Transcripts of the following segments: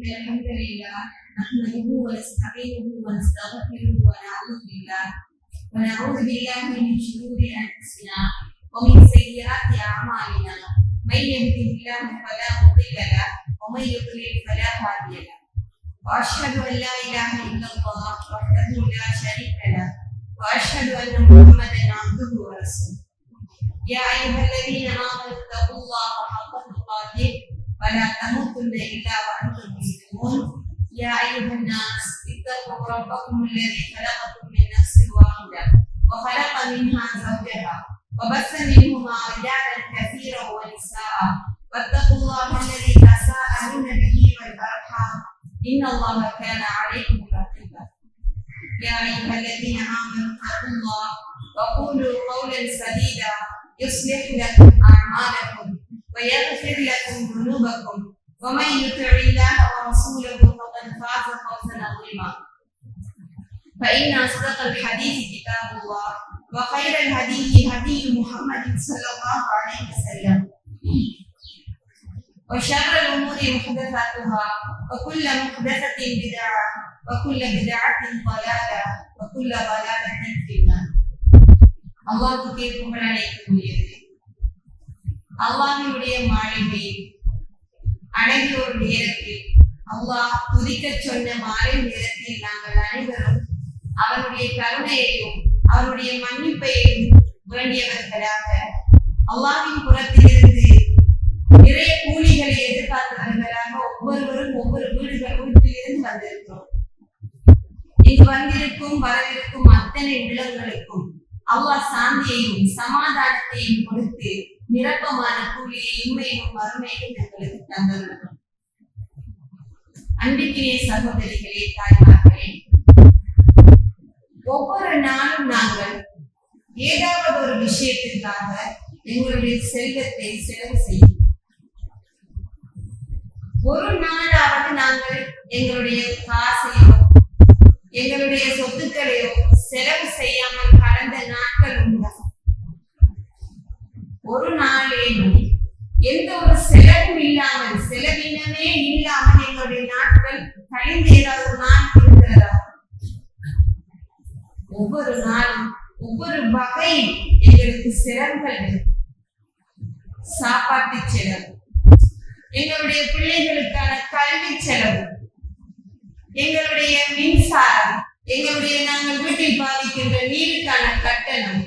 الحمد لله نحمده ونستعينه ونستغفره ونعوذ بالله من شرور انفسنا ومن سيئات اعمالنا من يهده الله فلا مضل له ومن يضلل فلا هادي له واشهد ان لا اله الا الله وحده لا شريك له واشهد ان محمدا عبده ورسوله يا ايها الذين امنوا اتقوا الله حق تقاته ولا تموتن الا وانتم مسلمون يا ايها الناس اتقوا ربكم الذي خلقكم من نفس واحده وخلق منها زوجها وبث منهما رجالا كثيرا ونساء واتقوا الله الذي تساءلون به والارحام ان الله كان عليكم رقيبا يا ايها الذين امنوا اتقوا الله وقولوا قولا سديدا يصلح لكم اعمالكم ويغفر لكم ذنوبكم ومن يطع الله ورسوله فقد فاز فوزا عظيما فإن أصدق الحديث كتاب الله وخير الهدي هدي محمد صلى الله عليه وسلم وشر الأمور محدثاتها وكل محدثة بدعة وكل بدعة ضلالة وكل ضلالة في النار அல்லாஹ்வுக்கே புகழ் அனைத்துரியது. அல்லாஹ்வுடைய மாளிகையில் அழகிய ஒரு நேரத்தில் அல்லாஹ் துதிக்க சொன்ன மாலை நேரத்தில் நாங்கள் அனைவரும் அவருடைய கருணையையும் அவருடைய மன்னிப்பையும் வேண்டியவர்களாக அல்லாஹ்வின் புறத்திலிருந்து நிறைய கூலிகளை எதிர்பார்த்தவர்களாக ஒவ்வொருவரும் ஒவ்வொரு வீட்டிலிருந்து வந்திருக்கிறோம். இங்கு வந்திருக்கும் வரவிருக்கும் அத்தனை உள்ளங்களுக்கும் அல்லாஹ் சாந்தியையும் சமாதானத்தையும் கொடுத்து நிரப்பமான கூலியை இன்மையும் மறுமையும் எங்களுக்கு தந்துள்ளோம். அன்பிற்கினிய சகோதரிகளே, தாய்மார்களே, ஒவ்வொரு நாளும் நாங்கள் ஏதாவது ஒரு விஷயத்திற்காக எங்களுடைய செல்வத்தை செலவு செய்யும். ஒரு நாளாவது நாங்கள் எங்களுடைய காசையோ எங்களுடைய சொத்துக்களையோ செலவு செய்யாமல் கடந்த நாட்கள் உண்டா? ஒரு நாளேனும் எந்த ஒரு செலவும் இல்லாமல் செலவினமே இல்லாமல் எங்களுடைய நாட்கள் கழிந்து ஏதாவது ஒரு நாள் இருக்கிறதா? ஒவ்வொரு நாளும் ஒவ்வொரு வகையில் எங்களுக்கு செலவுகள், சாப்பாட்டு செலவு, எங்களுடைய பிள்ளைகளுக்கான கல்வி செலவு, எங்களுடைய மின்சாரம், எங்களுடைய நாங்கள் வீட்டில் பாதிக்கின்ற நீருக்கான கட்டணம்,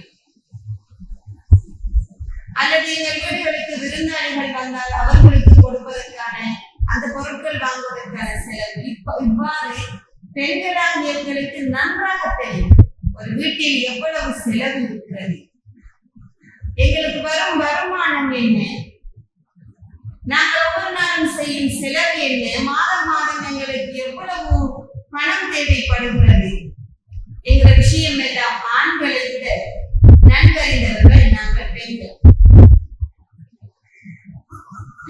அல்லது எங்கள் வீடுகளுக்கு விருந்தாளிகள் வந்தால் அவர்களுக்கு கொடுப்பதற்கான அந்த பொருட்கள் வாங்குவதற்கான செலவு. இவ்வாறு பெண்களாக எங்களுக்கு நன்றாக தெரியும் ஒரு வீட்டில் எவ்வளவு செலவு இருக்கிறது, எங்களுக்கு வரும் வருமானம் என்ன, நாங்கள் ஒவ்வொரு நாளும் செய்யும் செலவு என்ன, மாதம் மாதம் எங்களுக்கு எவ்வளவு பணம் தேவைப்படுகிறது என்ற விஷயம் எல்லாம் ஆண்களை விட நன்கறிந்தவர்கள் நாங்கள் பெண்கள்.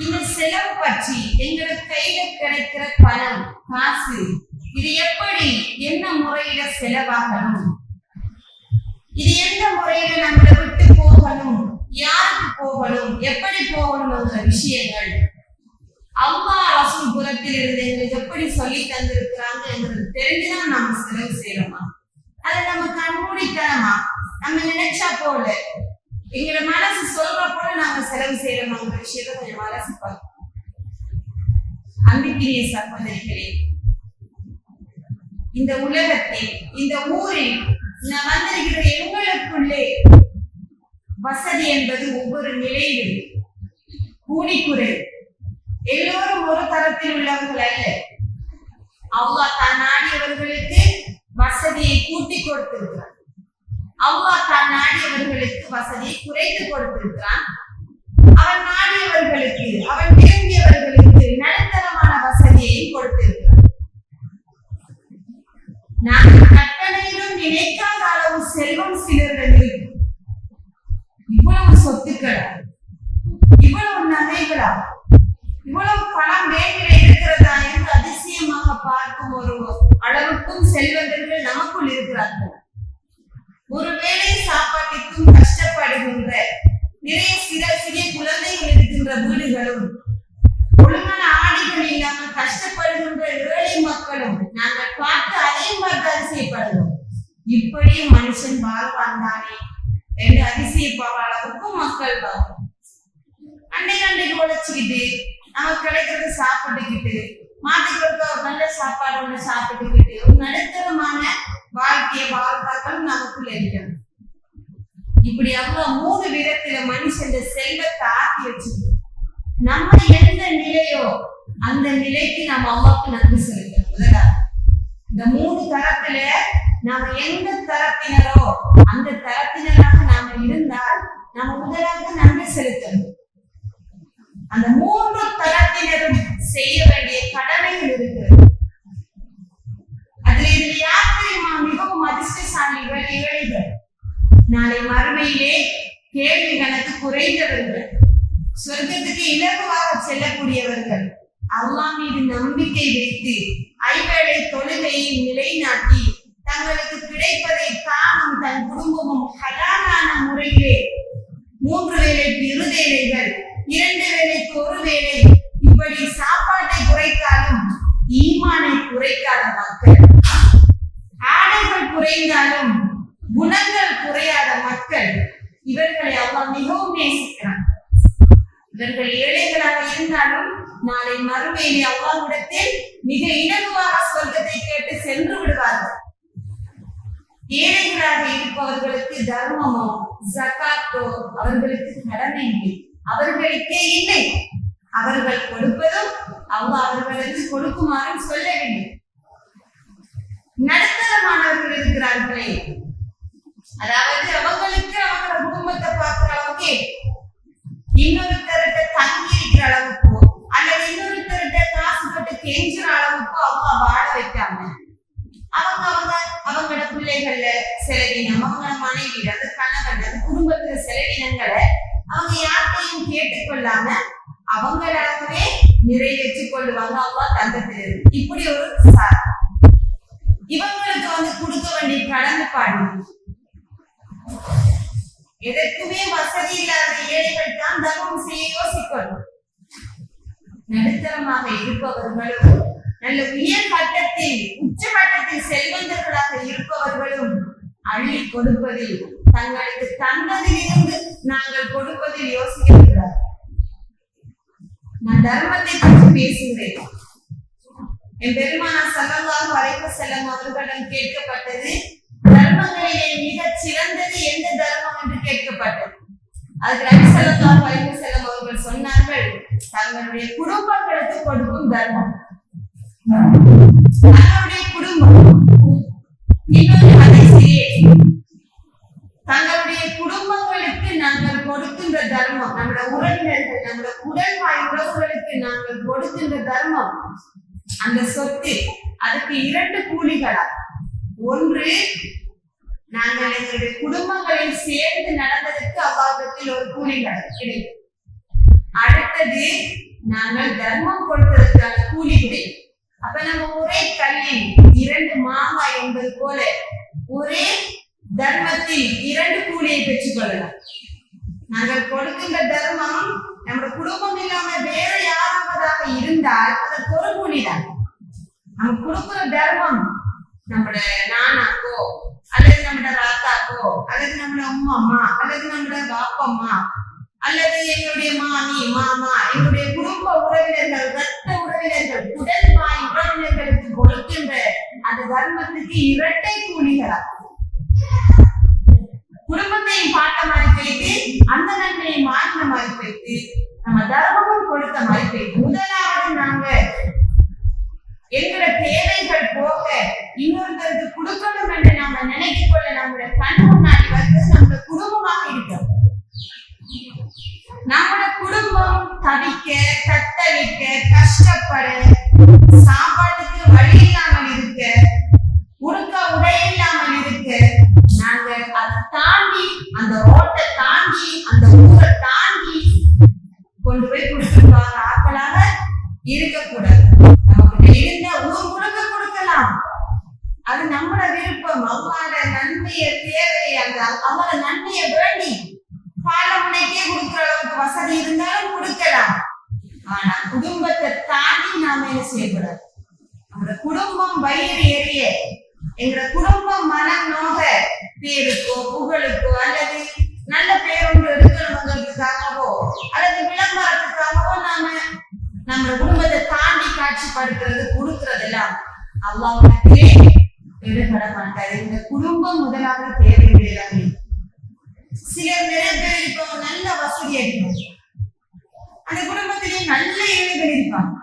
இந்த செலவு பற்றி எங்களுக்கு கையில கிடைக்கிற பணம், காசு, இது எப்படி என்ன முறையில செலவாகணும், இது எந்த முறையில நம்மளை விட்டு போகணும், யாருக்கு போகணும், எப்படி போகணும் என்ற விஷயங்கள் அல்லாஹ் ரசூல் புறத்தில் இருந்து எங்களுக்கு எப்படி சொல்லி தந்திருக்கிறாங்க என்றது தெரிஞ்சுதான் நாம செலவு செய்யறோமா? அதை நம்ம கண்மூடித்தனமா நம்ம நினைச்சா போல எங்களோட மனசு சொல்ற போல நாங்க செலவு செய்யறோமாங்கிற விஷயத்த கொஞ்சம் மனசு பார்ப்போம். அன்பிற்கினிய சகோதரிகளே, இந்த உலகத்தில் இந்த ஊரில் நான் வந்திருக்கிற எங்களுக்குள்ளே வசதி என்பது ஒவ்வொரு நிலையிலும் கூடிக்குறை. எல்லோரும் ஒரு தரத்தில் உள்ளவர்கள் அல்ல. அல்லாஹ் தான் நாடியவர்களுக்கு வசதியை கூட்டி கொடுத்திருக்கிறார். அல்லாஹ் தான் நாடியவர்களுக்கு வசதியை குறைத்து கொடுத்திருக்கிறான். அவன் நாடியவர்களுக்கு, அவன் விரும்பியவர்களுக்கு நடுத்தரமான வசதியை கொடுத்திருக்கிறான். நாங்கள் கற்பனையிலும் நினைக்காத அளவு செல்வம் சிலர்கள், இவ்வளவு சொத்துக்களா, இவ்வளவு நகைகளா, இவ்வளவு பணம் வேண்டிய இருக்கிறதா என்று அதிசயமாக பார்க்கும் ஒரு அளவுக்கும் செல்வந்தர்கள் நமக்குள் இருக்கிறார்கள். ஒருவேளை சாப்பாட்டிற்கும் கஷ்டப்படுகின்ற நிறைய சிறிய குழந்தைகள் இருக்கின்ற வீடுகளும் ஒழுங்கான ஆடைகள் இல்லாமல் கஷ்டப்படுகின்ற இப்படி மனுஷன் வாழ்வான் தானே என்று அதிசயப்பாவ அளவுக்கும் மக்கள் வாழும். அன்னைக்கு உழைச்சிக்கிட்டு நமக்கு கிடைக்கிறது சாப்பிட்டுக்கிட்டு மாட்டுக்களுக்கு ஒரு நல்ல சாப்பாடு ஒண்ணு சாப்பிட்டுக்கிட்டு ஒரு நடுத்தரமான வாழ்க்கையை வாழ்ந்தாக்கள் நமக்குள்ள இருக்கணும். இப்படி அவ்வளவு 3 விதத்துல மனுஷன் செல்வத்தை ஆக்கி வச்சிருக்கு. நம்ம எந்த நிலையோ அந்த நிலைக்கு நாம் அல்லாஹ்வுக்கு நன்றி செலுத்தணும். இந்த 3 தரத்துல நாம எந்த தரப்பினரோ அந்த தரப்பினராக நாம இருந்தால் நாம முதலாக நன்றி செலுத்தணும். அந்த 3 தரப்பினரும் செய்ய வேண்டிய கடமைகள் இருக்கிறது. அதுல இதுல யார் தெரியுமா மிகவும் அதிர்ஷ்டசாலிகள்? ஏழைகள். நாளை மறுமையிலே கேள்வி கணக்கு குறைந்தவர்கள், சொர்க்கத்துக்கு இலகுவாக செல்லக்கூடியவர்கள், அல்லாஹ் மீது நம்பிக்கை வைத்து ஐவேளை தொழுகையை நிலைநாட்டி தங்களுக்கு கிடைப்பதை தானும் தன் குடும்பமும் ஹலாலான முறையிலே 3 வேளைக்கு 2 வேளைகள் 2 வேளைக்கு 1 வேளை இப்படி சாப்பாட்டை குறைத்தாலும் ஈமானை குறைக்காத மக்கள், ஆடைகள் குறைந்தாலும் குணங்கள் குறையாத மக்கள், இவர்களை அல்லாஹ் மிகவும் நேசிக்கிறான். இவர்கள் ஏழைகளாக இருந்தாலும் நாளை மறுமையிலே அல்லாஹ்விடத்தில் மிக இலகுவாக சொர்க்கத்தை கேட்டு சென்று விடுவார்கள். ஏழைகளாக இருப்பவர்களுக்கு தர்மமோ ஜகாத்தோ அவர்களுக்கு கடமை இல்லை, அவர்களுக்கே இல்லை. அவர்கள் கொடுப்பதும் அல்லாஹ் அவர்களுக்கு கொடுக்குமாறும் சொல்லவில்லை. நடுத்தரமானவர்கள் இருக்கிறார்களே, அதாவது அவங்களுக்கு அவங்க குடும்பத்தை பார்க்கிற அளவுக்கு இன்னொருத்தருட்ட தங்கி இருக்கிற அளவுக்கோ அல்லது இன்னொருத்தருட்ட காசு போட்டு கெஞ்சுற அளவுக்கோ அவங்க வாழ வைக்காம அவங்களோட பிள்ளைகள்ல செலவினம், அவங்களோட மனைவி, அது கணவன், அது குடும்பத்துல செலவினங்களை அவங்க யார்கிட்டையும் கேட்டுக்கொள்ளாம அவங்களாகவே நிறைவேற்றிக் கொள்ளுவாங்க. அல்லாஹ் தந்தத்தில் இப்படி ஒரு சார். இவங்களுக்கு கொடுக்க வேண்டிய கடமைப்பாடு, எதற்குமே வசதி இல்லாத ஏழைகள் தான் தர்மம் செய்ய யோசிக்கணும். நடுத்தரமாக இருப்பவர்களும் நல்ல உயர் கட்டத்தில் உச்சகட்டத்தில் செல்வந்தர்களாக இருப்பவர்களும் அள்ளி கொடுப்பதில், தங்களுக்கு தந்ததிலிருந்து நாங்கள் கொடுப்பதில் யோசிக்கிறார். நான் தர்மத்தை பற்றி பேசுகிறேன். என் பெருமானார் ஸல்லல்லாஹு அலைஹி வஸல்லம் அவர்களிடம் கேட்கப்பட்டது, தர்மங்களிலே மிகச் சிறந்தது எந்த தர்மம் என்று கேட்கப்பட்டது. அதுக்கு நபி ஸல்லல்லாஹு அலைஹி வஸல்லம் அவர்கள் சொன்னார்கள், தங்களுடைய குடும்பங்களுக்கு கொடுக்கும் தர்மம். தங்களுடைய குடும்பம். இன்னொரு ஹதீஸிலே தங்களுடைய குடும்பங்களுக்கு நாங்கள் கொடுக்கின்ற தர்மம், நம்முடைய உறவினர்கள், நம்முடைய உடல்வாய் உறவுகளுக்கு நாங்கள் கொடுக்கின்ற தர்மம், அந்த சொத்து அதுக்கு 2 கூலிகளா. ஒன்று, நாங்கள் எங்களுடைய குடும்பங்களில் சேர்ந்து நடந்ததற்கு அல்லாஹ்விடத்தில் ஒரு கூலிகள் கிடைக்கும். அடுத்தது, நாங்கள் தர்மம் கொடுத்ததற்கான கூலி கிடைக்கும். அப்ப நம்ம ஒரே கல்லில் 2 மாங்காய் என்பது போல ஒரே தர்மத்தில் 2 கூலியை பெற்றுக் கொள்ளலாம். நாங்கள் கொடுக்கின்ற தர்மம் நம்முடைய குடும்பம் இல்லாம வேற யாராவதாக இருந்தால் அதற்கு ஒரு கூலிதான். நம்ம கொடுக்கிற தர்மம் நம்முடைய நானாக்கோ அல்லது நம்முடைய ராத்தாக்கோ அல்லது நம்முடைய அம்மா அல்லது நம்முடைய பாப்பம்மா அல்லது எங்களுடைய மாமி மாமா, எங்களுடைய குடும்ப உறவினர்கள், ரத்த உறவினர்கள், உடல்வாய் உறவினர்களுக்கு கொடுக்கின்ற அந்த தர்மத்துக்கு 2 கூலிகளா. குடும்பத்தையும் பார்த்த மாதிரி போயிட்டு அந்த நன்மையை மாற்றின மாதிரி போயிட்டு நம்ம தர்மமும் கொடுத்த மாதிரி போயிட்டு, முதலாவது நாங்க எங்களோட தேவைகள் போக இன்னொருத்தருக்கு கொடுக்கணும் என்று நாம நினைத்துக் கொள்ள நம்முடைய கண் முன்னாடி வந்து நம்முடைய குடும்பமாக இருக்கிறோம். நம்முடைய குடும்பம் தவிக்க, தத்தளிக்க, கஷ்டப்பட, சாப்பாட்டுக்கு வழி இல்லாமல் இருக்க, உடுக்க உடை இல்லாமல் இருக்க, நாங்க அதை தாண்டி அந்த ரோட்டை தாண்டி அந்த ஊரை தாண்டி கொண்டு போய் கொடுத்துருவாங்க ஆக்களாக இருக்கக்கூடாது. நமக்கு இருந்த ஊர் முழுக்க கொடுக்கலாம், அது நம்மளோட விருப்பம். அவங்களோட நன்மையை தேவை, அந்த அவங்களோட நன்மையை வேண்டி பாலமுனைக்கே கொடுக்குற அளவுக்கு வசதி இருந்தாலும் கொடுக்கலாம். ஆனா குடும்பத்தை தாண்டி நாம என்ன செய்யக்கூடாது. நம்மளோட குடும்பம் வயிறு எரிய எங்க குடும்பம் மனம் நோக பேருக்கோ புகழுக்கோ அல்லது நல்ல பேர் ஒன்று எடுக்கணுங்கிறதுக்காகவோ அல்லது விளம்பரத்துக்காகவோ நாம நம்ம குடும்பத்தை தாண்டி காட்சிப்படுத்துறது கொடுக்கறதெல்லாம் அல்லாஹ்விடத்திலே எடுபட மாட்டாரு. இந்த குடும்பம் முதலாக தேவையில்லை. சிலர் நிறைய பேர் இருப்பாங்க, நல்ல வசதி இருக்கும், அந்த குடும்பத்திலே நல்ல ஏழைகள் இருப்பாங்க.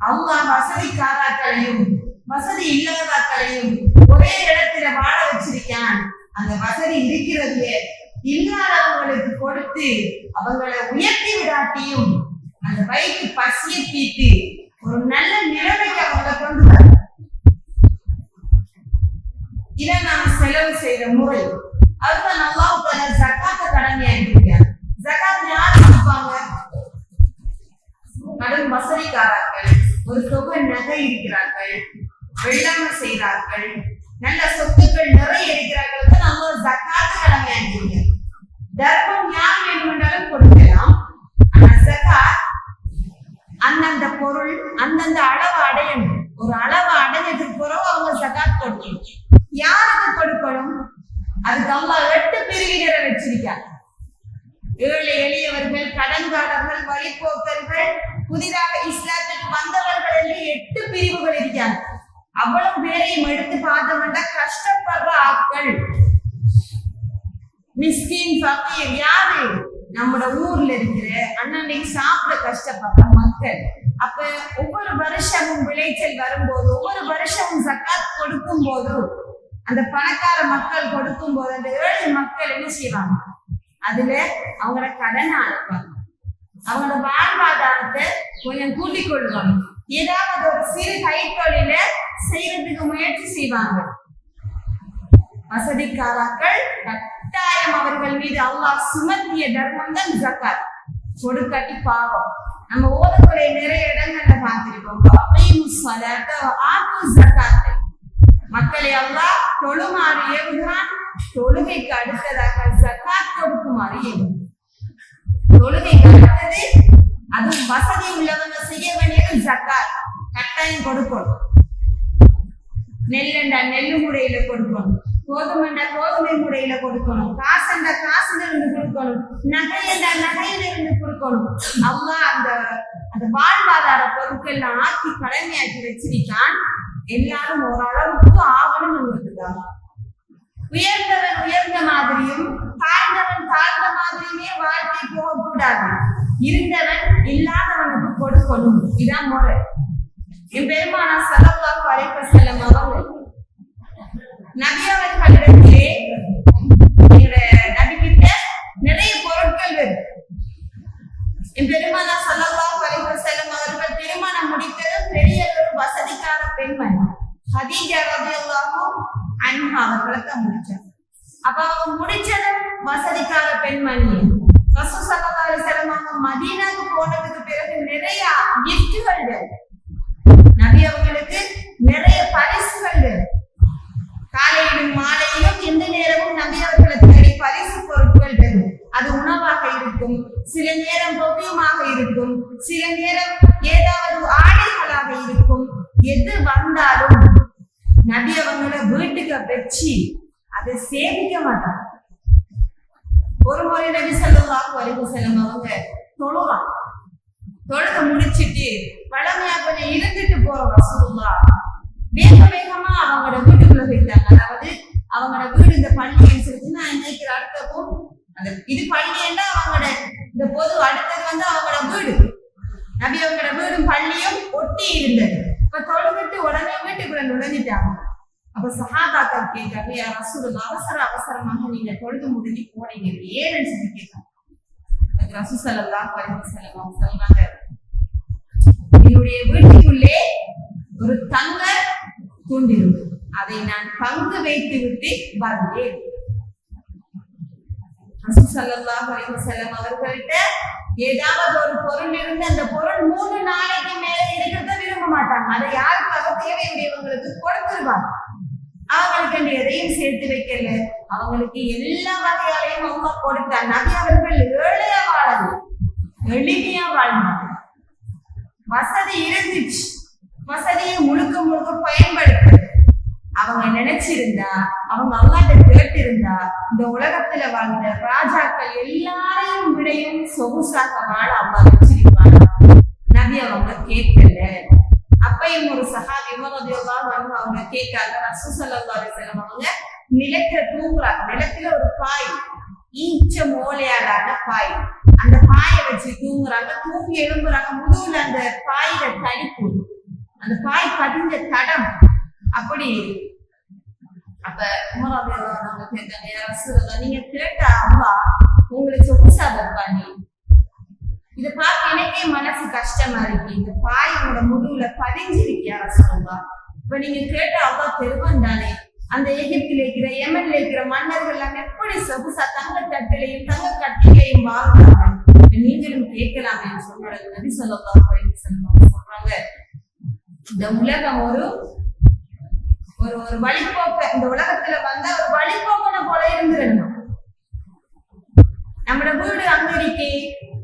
அவங்க வசதிக்காராக்களையும் வசதி இல்லாதாக்களையும் ஒரே இடத்துல வாழ வச்சிருக்கான். அந்த வசதி இருக்கிறது இல்லாதவங்களுக்கு கொடுத்து அவங்களை உயர்த்தி விடாட்டியும் அந்த வயிற்று பசியை தீட்டு ஒரு நல்ல நிலைமைக்கு அவங்களை கொண்டு வர இதை நாம செலவு செய்யற முறை. அதுதான் அல்லாஹ் ஜகாத்த கடமையா இருக்கிறார். ஜகாத் யார் கொடுப்பாங்க? கடும் வசதிக்காரர்கள், ஒரு தொகை நகை இருக்கிறார்கள், வெள்ளாமை செய்கிறார்கள், நல்ல சொத்துக்கள் நிறைய இருக்கிறார்கள் தான் நம்ம ஜகாத்து கடமையா இருக்கிறார். தர்மம் யார் வேண்டுமென்றாலும் கொடுக்கலாம். ஆனா ஜகாத் அந்தந்த பொருள் அந்தந்த அளவு அடையணும். ஒரு அளவு அடைஞ்சதுக்கு பிறகு அவங்க ஜகாத் கொடுக்கணும். யாருக்கு கொடுக்கணும்? அதுக்கு அல்லாஹ் 8 பிரிவினரை வச்சிருக்காங்க. ஏழை எளியவர்கள், கடன்காரர்கள், வழிபோக்கர்கள், புதிதாக இஸ்லாத்துக்கு வந்தவர்கள் என்று 8 பிரிவுகள் இருக்காங்க. அவ்வளவு பேரையும் எடுத்து பார்த்தோம்னா கஷ்டப்படுற ஆட்கள், மிஸ்கின், ஃபகீர் யாரு? நம்மட ஊர்ல இருக்கிற அன்னைக்கு சாப்பிட கஷ்டப்படுற மக்கள். அப்ப ஒவ்வொரு வருஷமும் விளைச்சல் வரும்போது, ஒவ்வொரு வருஷமும் ஜகாத் கொடுக்கும் போது, அந்த பணக்கார மக்கள் கொடுக்கும் போது அந்த ஏழை மக்கள் என்ன செய்வாங்க? அதுல அவங்களோட கடனை அனுப்பாங்க, அவங்களோட வாழ்வாதாரத்தை கொஞ்சம் கூட்டிக் கொள்வாங்க, ஏதாவது ஒரு சிறு கைத்தொழில செய்யறதுக்கு முயற்சி செய்வாங்க. வசதிக்காரர்கள் கட்டாயம் அவர்கள் மீது அல்லாஹ் சுமத்திய தர்மம் தான் ஜகாத். கொடுக்கட்டி பாவம். நம்ம ஓதக்கூடிய நிறைய இடங்கள்ல பார்த்திருக்கோம். மக்களை அல்லாஹ் தொழுமாறு ஏவுகிறான். தொழுகைக்கு அடுத்ததாக ஜகாத் கொடுக்குமாறு ஏவும். தொழுகைக்கு அடுத்தது அதுவும் வசதி உள்ளவங்க செய்ய வேண்டியது ஜகாத். கட்டாயம் கொடுக்கணும். நெல்லண்டா நெல்லு முறையில கொடுக்கணும், கோதுமைண்டா கோதுமை முறையில கொடுக்கணும், காசுண்டா காசுல இருந்து கொடுக்கணும், நகையண்டா நகையில இருந்து கொடுக்கணும். அல்லாஹ் அந்த வாழ்வாதார பொருட்கள் ஆக்கி கடமையாக்கி வச்சிருக்கான். எல்லாரும் ஓரளவுக்கு ஆகணும் இருக்குதான். உயர்ந்தவன் உயர்ந்த மாதிரியும் தாழ்ந்தவன் தாழ்ந்த மாதிரியுமே வாழ்க்கை போகக்கூடாது. இருந்தவன் இல்லாதவனுக்கு கொடுக்கணும். இதான் முறை. என் பெருமானார் ஸல்லல்லாஹு அலைஹி வஸல்லம் அவர்கள் நபி அவர்களிடத்திலே நபிகிட்ட நிறைய பொருட்கள் வரும். என் பெருமானார் ஸல்லல்லாஹு அலைஹி வஸல்லம் அவர்கள் திருமணம் முடித்ததும் பெரிய ஒரு வசதிக்கார பெண்மணி ஹதீஜா ரலியல்லாஹு அன்ஹா அவர்களை தான் முடிச்சாங்க. அப்ப அவங்க முடிச்சதும் வசதிக்கார பெண்மணி. ரசூல் ஸல்லல்லாஹு அலைஹி வஸல்லம் அவங்க மதீனாவுக்கு போனதுக்கு பிறகு நிறைய கிஃப்ட்கள் வரும். நபி அவங்களுக்கு நிறைய பரிசுகள் வரும். காலையிலும் மாலையிலும் எந்த நேரமும் நபி அவர்களை தேடி பரிசு பொருட்கள் வரும். அது உணவாக இருக்கும், சில நேரம் பொவியமாக இருக்கும், சில நேரம் ஏதாவது ஆடைகளாக இருக்கும். எது வந்தாலும் நபி அவங்கள வீட்டுக்கு வச்சு அதை சேமிக்க மாட்டாங்க. ஒரு முறை நபி ஸல்லல்லாஹு அலைஹி வஸல்லம் அவங்க தொழுவாங்க. தொழுக முடிச்சிட்டு வளமையா கொஞ்சம் இருந்துட்டு போற ரசூலுல்லாஹ் வேக வேகமா அவங்களோட வீட்டுக்குள்ள போயிட்டாங்க. அதாவது அவங்களோட வீடு இந்த பள்ளி அனுசரிச்சு நான் நினைக்கிற அடுத்தப்போ அந்த இது பள்ளி என்ன அவங்களோட இந்த பொது அடுத்தது வந்து அவங்களோட வீடு. நபி அவங்களோட வீடும் பள்ளியும் ஒட்டி இருந்தது. இப்ப தொழுகிட்டு உடனே வீட்டுக்குள்ள நுழைஞ்சிட்டாங்க. அப்ப சஹாபாக்கள் கேட்காங்க, யா ரசூலுல்லாஹ் அவசரமாக நீங்க தொழுது முடிஞ்சு போனீங்க ஏன்னு சொல்லி கேட்காங்க. ரசூல் ஸல்லல்லாஹு அலைஹி வஸல்லம் சொல்றாங்க, என்னுடைய வீட்டுக்குள்ளே ஒரு தங்க தூண்டிருந்தது, அதை நான் பங்கு வைத்து விட்டு வந்தேன். ரசூல் ஸல்லல்லாஹு அலைஹி வஸல்லம் அவர்கள்ட்ட ஏதாவது ஒரு பொருள் இருந்து அந்த பொருள் 3 நாளைக்கு மேல இருக்கிறத விரும்ப மாட்டாங்க. அதை யாருக்காக தேவையுடையவங்களுக்கு கொடுத்துருவாங்க. அவங்களுக்கு எதையும் சேர்த்து வைக்கல. அவங்களுக்கு எல்லா வகையாலையும் அவங்க கொடுத்தார். நபி அவர்கள் ஏழையா வாழது, எளிமையா வாழ்ந்தாங்க. வசதி இருந்துச்சு, வசதியை முழுக்க முழுக்க பயன்படுத்த நினைச்சிருந்தா, அவங்க அல்லாஹ்ட்ட கேட்டிருந்தா, இந்த உலகத்துல வாழ்ந்த ராஜாக்கள் எல்லாரையும் விடையும் சொகுசாக வாழ அல்லாஹ் வச்சிருப்பாங்க. நபி அவங்க கேட்கல. அப்பையும் ஒரு சஹாபி அவங்க கேட்காங்க. ரசூல் ஸல்லல்லாஹு அலைஹி வஸல்லம் அவங்க நிலத்துல தூங்குறாங்க. நிலத்துல ஒரு பாய், ஈச்ச மூளையாலான பாய், அந்த பாயை வச்சு தூங்குறாங்க. தூங்கி எழும்புறாங்க. முழுல அந்த பாயில தடிப்பு, அந்த பாய் பதிஞ்ச தடம் அப்படி. அப்ப உமர் அவங்க கேட்டாங்க, யா ரசூலல்லாஹ், நீங்க கேட்ட அல்லாஹ் உங்களை சொகுசா வைப்பானே, இதை பார்க்க எனக்கே மனசு கஷ்டமா இருக்கு. இந்த பாய் உங்களோட முதுகுல பதிஞ்சிருக்கியா ரசூலல்லாஹ்? இப்ப நீங்க கேட்ட அல்லாஹ் பெருவன் தானே. அந்த எகிப்தில இருக்கிற யமன்ல இருக்கிற மன்னர்கள் எல்லாம் எப்படி சொகுசா தங்க தட்டிலையும் தங்க கட்டிலையும் வாழ்றாங்க, நீங்களும் கேட்கலாம் என்று சொன்ன நபி ஸல்லல்லாஹு அலைஹி வஸல்லம் சொல்றாங்க, இந்த உலகம் ஒரு ஒரு வழிபோக்க, இந்த உலகத்துல வந்தா ஒரு வழிபோக்கனை போல இருந்துடணும். நம்மளோட வீடு அங்க இருக்கே,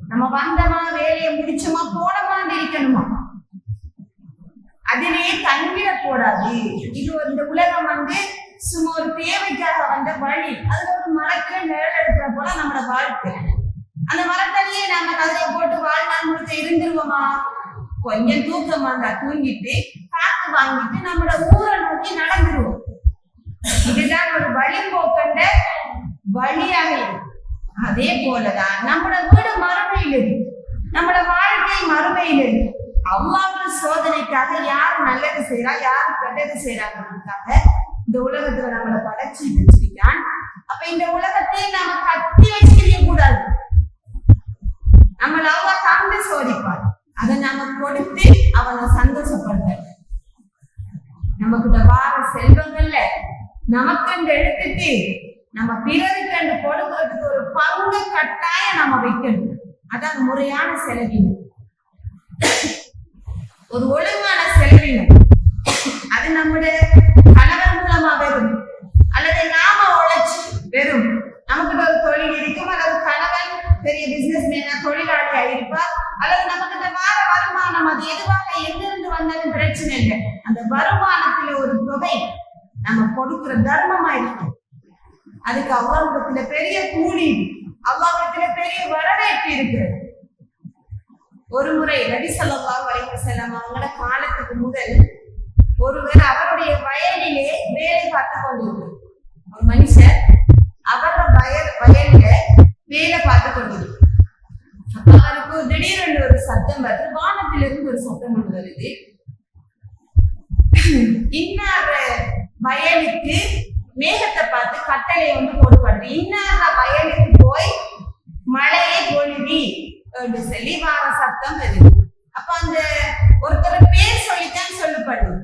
நம்ம வந்தமா வேலையை முடிச்சோமா போனமான்னு இருக்கணுமா, அதிலேயே தங்கிடக் கூடாது. இது இந்த உலகம் சும்மா ஒரு தேவைக்காக வந்த வழி. அதுல ஒரு மரத்துல நிழல் எடுக்கிற போல நம்மளோட வாழ்க்கை. அந்த மரத்தடியே நம்ம கதையை போட்டு வாழ்நாள் முழுக்க இருந்துருவோமா? கொஞ்சம் தூக்கமா இருந்தா தூங்கிட்டு காத்து வாங்கிட்டு நம்மளோட ஊரை நோக்கி நடந்துருவோம். இதுதான் ஒரு வழிபோக்கண்ட வழியாக. அதே போலதான் நம்மளோட வீடு மறுமையில் இருக்கு, நம்மளோட வாழ்க்கை மறுமையில் இருக்கு. அல்லாஹ்வுடைய சோதனைக்காக யாரு நல்லது செய்யறா, யாரு கெட்டது செய்யறாங்கிறதுக்காக இந்த உலகத்துல நம்மளை படைச்சு வச்சிருக்கான். அப்ப இந்த உலகத்தை நாம கட்டி வச்சிருக்க கூடாது. நம்மள அல்லாஹ் தந்து சோதிப்பார். அதை நாம கொடுத்து அவனை சந்தோஷப்படுத்த, நமக்கு வார செல்வங்கள்ல நமக்கு எடுத்துட்டு நம்ம பிறருக்கு என்று கொடுக்கிறதுக்கு ஒரு பங்கு கட்டாயம் நம்ம வைக்கணும். அதான் முறையான செலவினம், ஒரு ஒழுங்கான செலவினம். அது நம்முடைய கணவன் மூலமா வரும், அல்லது நாம உழைச்சு வெறும் நமக்கு ஒரு தொழில் இருக்கும், அல்லது கணவன் பெரிய பிசினஸ் மேனா தொழிலாளியா இருப்பார், அல்லது நமக்கு வார வருமானம் அது எதுவாக எங்கிருந்து வந்தாலும் பிரச்சனை இல்லை. அந்த வருமானத்துல ஒரு தொகை நம்ம கொடுக்கிற தர்மமா இருக்கும். அதுக்கு அல்லாஹ்விடத்துல பெரிய கூலி, அல்லாஹ்விடத்துல பெரிய வரவேற்பு இருக்கிறது. ஒரு முறை நபி ஸல்லல்லாஹு அலைஹி வஸல்லம் அவங்களோட காலத்துக்கு முதல் ஒருவர் அவருடைய வயலிலே வேலை பார்த்து கொண்டிருந்தார். ஒரு மனுஷர் அவரோட வயலில வேலை பார்த்து கொண்டிருந்தார். அவருக்கு திடீரென்று ஒரு சத்தம் வருது, வானத்திலிருந்து ஒரு சத்தம் ஒன்று வருது. இன்னார வயலுக்கு மேகத்தை பார்த்து கட்டளை ஒன்று போடுவாரு, இன்னார வயலுக்கு போய் மழையை பொழுதி என்று சொல்லி வார சத்தம் வருது. அப்ப அந்த ஒருத்தர் பேர் சொல்லித்தான் சொல்லப்படுது.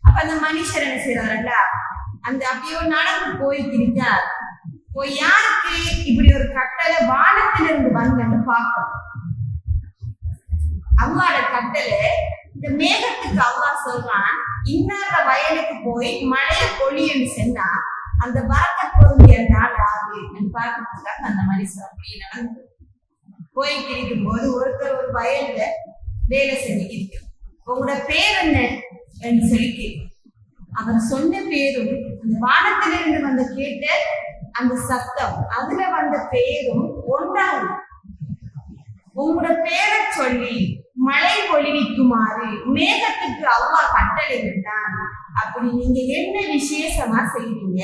அப்ப அந்த மனுஷர் என்ன செய்யறாருல்ல, அந்த அப்படியே நடந்து போய்க்கிட்டார். போய் யாருக்கு இப்படி ஒரு கட்டளை வானத்திலிருந்து வந்தன்னு பார்க்கணும். அல்லாஹ்வோட கட்டளை இந்த மேகத்துக்கு அல்லாஹ் சொல்றான், இன்னார வயலுக்கு போய் மழையை பொழியன்னு சொன்னா அந்த வரக்க பொருந்திய நாள் ஆகு பார்க்கறதுக்காக அந்த மனுஷன் அப்படியே நடந்து போய்க்கு இருக்கும் போது ஒருத்தர் ஒரு வயல்ல வேலை செஞ்சுக்கிட்டு, உங்களோட பேர் என்ன என்று சொல்லி அவர் சொன்ன பேரும் அந்த வானத்திலிருந்து வந்த கேட்ட அந்த சத்தம் அதுல வந்த பேரும் ஒன்றாகும். உங்களோட பேரை சொல்லி மழை பொழிவிக்குமாறு மேகத்துக்கு அல்லாஹ் கட்டளை விட்டான். அப்படி நீங்க என்ன விசேஷமா செய்வீங்க?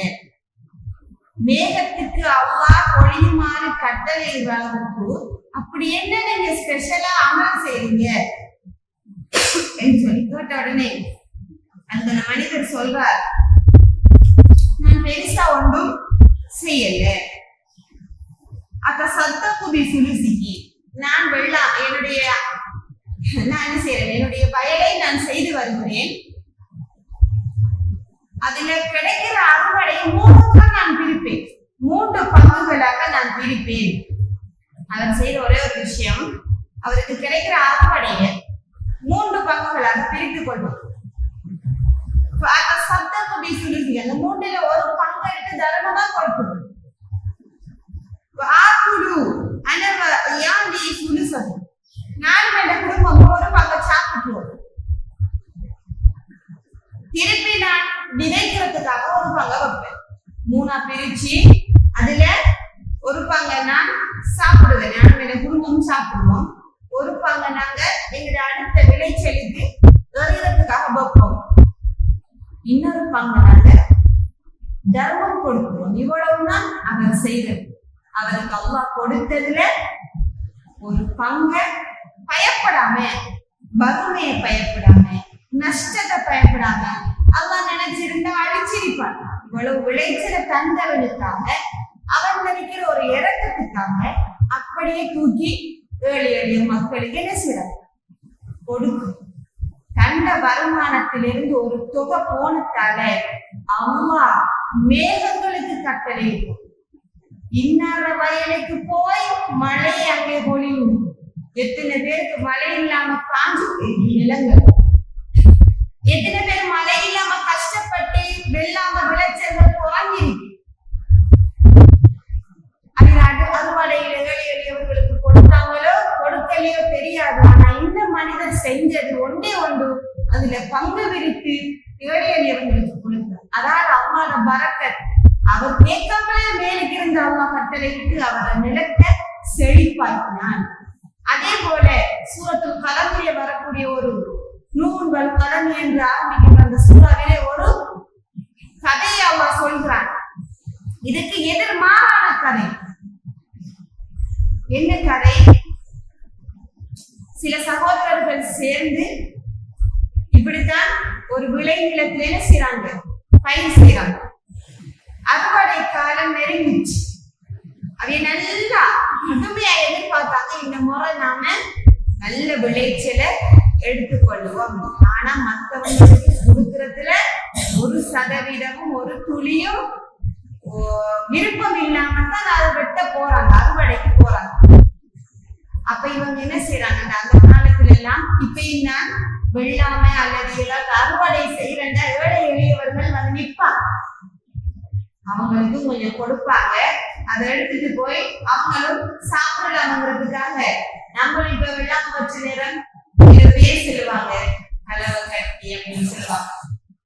மேகத்துக்கு அல்லாஹ் பொழியுமாறு கட்டளை வழங்கு, அப்படி என்ன நீங்க ஸ்பெஷலா அமல் செய்வீங்க என்று சொல்லி கேட்ட உடனே அந்த மனிதர் சொல்றார், நான் பெருசா ஒன்றும் செய்யல. அத சத்தகுபி சுலுசிக்கு நான் நான் என்ன செய்யறேன், என்னுடைய வயலை நான் செய்து வருகிறேன். அதுல கிடைக்கிற அறுவடையை 3 நான் பிரிப்பேன், 3 பங்குகளாக நான் பிரிப்பேன். அவர் செய்த ஒரே ஒரு விஷயம், அவருக்கு கிடைக்கிற அறுவடையை 3 பங்குகளாக பிரித்துக் கொள்வோம். சத்தகுபி சுலுசி அந்த 3ல ஒரு பங்கு எடுத்து தர்மமா கொடுக்கணும். நானும் என் குடும்பம் ஒரு பங்கு சாப்பிட்டுருவோம். திருப்பி நான் விதைக்கிறதுக்காக ஒரு பங்கை வைப்பேன். 3ஆ பிரிச்சு அதுல ஒரு பங்கை நான் சாப்பிடுவேன், நானும் என் குடும்பமும் சாப்பிடுவோம். ஒரு பங்கை நாங்க எங்களுடைய அடுத்த விளைச்சலுக்கு எறிகிறதுக்காக வைப்போம். இன்னொரு பங்கை நாங்க தர்மம் கொடுக்கிறோம். இவ்வளவுதான் அவர் செய்யறது. அவருக்கு அல்லாஹ் கொடுத்ததுல ஒரு பங்கை பயப்படாம, வறுமையை பயப்படாம, நஷ்டத்தை பயப்படாம அல்லாஹ் நினைச்சிருந்தா அழிச்சிருப்பான். இவ்வளவு விளைச்சலை தந்தவனுக்காக, அவன் நினைக்கிற ஒரு இறக்கத்துக்காக அப்படியே தூக்கி ஏழை எளிய மக்களுக்கு என்ன செய்யறாங்க, கொடுக்கும். கண்ட வருமானத்திலிருந்து ஒரு தொகை போனதால அல்லாஹ் மேகங்களுக்கு கட்டளை இருக்கும். இன்னார வயலுக்கு போய் மழை அங்கே பொழியும். எத்தனை பேருக்கு மழை இல்லாம காஞ்சு நிலங்கள், எத்தனை பேர் மழை இல்லாம கஷ்டப்பட்டு வெள்ளாம விளைச்சல்கள் குறைஞ்சிருக்கு. அறுவடையில ஏழை எளியவர்களுக்கு கொடுத்தாங்களோ கொடுக்கலையோ தெரியாது. ஆனா இந்த மனிதர் செஞ்சது ஒன்றே ஒன்று, அதுல பங்கு விரித்து ஏழை எளியவர்களுக்கு கொடுத்தார். அதாவது அம்மாவோட பரக்கத். அவர் கேட்காமலே மேலுக்கு இருந்த அம்மா கட்டளையிட்டு அவரை நிலத்தை செழிப்பாக்கினான். அதே போல சூரத்துல் கலமிலே வரக்கூடிய ஒரு நூன்கள் கலமி என்று ஆரம்பிக்கின்ற அந்த சூறாவிலே ஒரு கதையை அல்லாஹ் சொல்கிறான். இதுக்கு எதிர்மாறான கதை. என்ன கதை? சில சகோதரர்கள் சேர்ந்து இப்படித்தான் ஒரு விளை நிலத்துல என்ன செய்யறாங்க, பயிர் செய்யறாங்க. அறுவடை காலம் நெருங்கிச்சு. அவைய நல்லா முழுமையா எதிர்பார்த்தாங்க, இந்த முறை நாம நல்ல விளைச்சலை எடுத்துக்கொள்ளுவோம். ஆனா மற்றவங்களுக்கு கொடுக்கறதுல 1% ஒரு துளியும் விருப்பம் இல்லாம தான் அதை வெட்ட போறாங்க, அறுவடைக்கு போறாங்க. அப்ப இவங்க என்ன செய்யறாங்க, அந்த காலத்துல எல்லாம் இப்பயும் நான் வெள்ளாம அல்லது ஏதாவது அறுவடை செய்யறேன் ஏழை எளியவர்கள் வந்து நிற்பாங்க, அவங்களுக்கு கொஞ்சம் கொடுப்பாங்க. அதை எடுத்துட்டு போய் அவங்களும் சாப்பிடலாம்ங்கிறதுக்காக நம்மளும் இப்ப வெள்ளாம வச்ச நேரம் பேர் சொல்லுவாங்க, கலவை கட்டி அப்படின்னு சொல்லுவாங்க.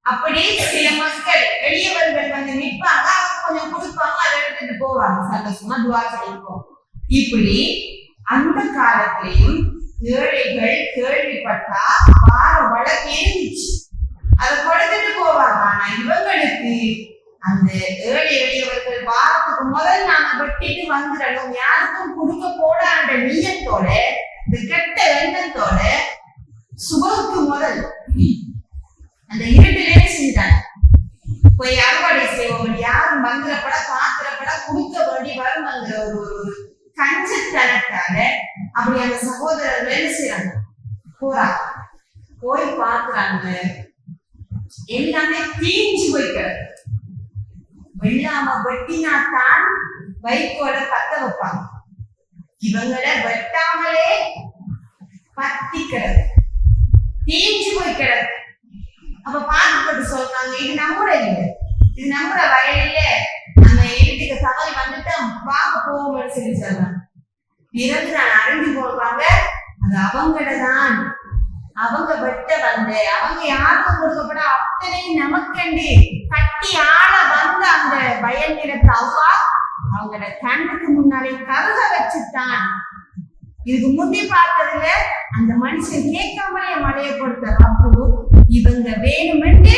அப்படி சில மக்கள் எளியவர்கள் வந்து நிற்பாங்க, அவங்க கொஞ்சம் கொடுப்பாங்க, அதை எடுத்துட்டு போவாங்க, சந்தோஷமா துவா செய்வோம். இப்படி அந்த காலத்திலையும் ஏழைகள் கேள்விப்பட்டா வார வழக்கு இருந்துச்சு, அதை கொடுத்துட்டு போவாங்க. ஆனா இவங்களுக்கு அந்த ஏழை எளியவர்கள் வாரத்துக்கு முதல் நாங்க வெட்டிட்டு வந்துடணும், யாருக்கும் கொடுக்க போடாண்ட நீயத்தோட, இந்த கெட்ட எண்ணத்தோட சுபத்துக்கு முதல் அந்த இருட்டிலே செஞ்சாங்க. போய் அறுவடை செய்வோம், யாரும் வந்துடப்பட பாத்திரப்பட கொடுக்க வேண்டி வரும்ங்கிற ஒரு கஞ்சத்தனத்தால அப்படி அந்த சகோதரர்கள் என்ன செய்யறாங்க, போறாங்க. போய் பாக்குறாங்க, எல்லாமே தீஞ்சு போய்க்கிறது. வெள்ளாம வெட்டினாத்தான் வைக்கோல பத்த வைப்பாங்க, இவங்களை வெட்டாமலே பத்திக்கிறது, தீஞ்சு போய்க்கிறது. அப்ப பார்த்துட்டு சொல்றாங்க, இது நம்மட இல்லை, இது நம்மட வயலில அந்த இடத்துக்கு தவறி வந்துட்டோம், வாங்க போவோம்னு சொல்லி சொல்றாங்க. பிறகு நான் அறிஞ்சு போடுறாங்க, அது அவங்களதான், அவங்க வெட்ட வந்து அவங்க யாருக்கும் கொடுக்கப்பட அத்தனை நமக்கண்டு கட்டி ஆள வந்த அந்த வயல் நிலத்தை அல்லாஹ் அவங்களோட கண்ணுக்கு முன்னாலே கருக வச்சுட்டான். இதுக்கு முந்தி பார்த்ததுல அந்த மனுஷன் கேட்காமலே மழையை கொடுத்த அப்போ இவங்க வேணுமென்று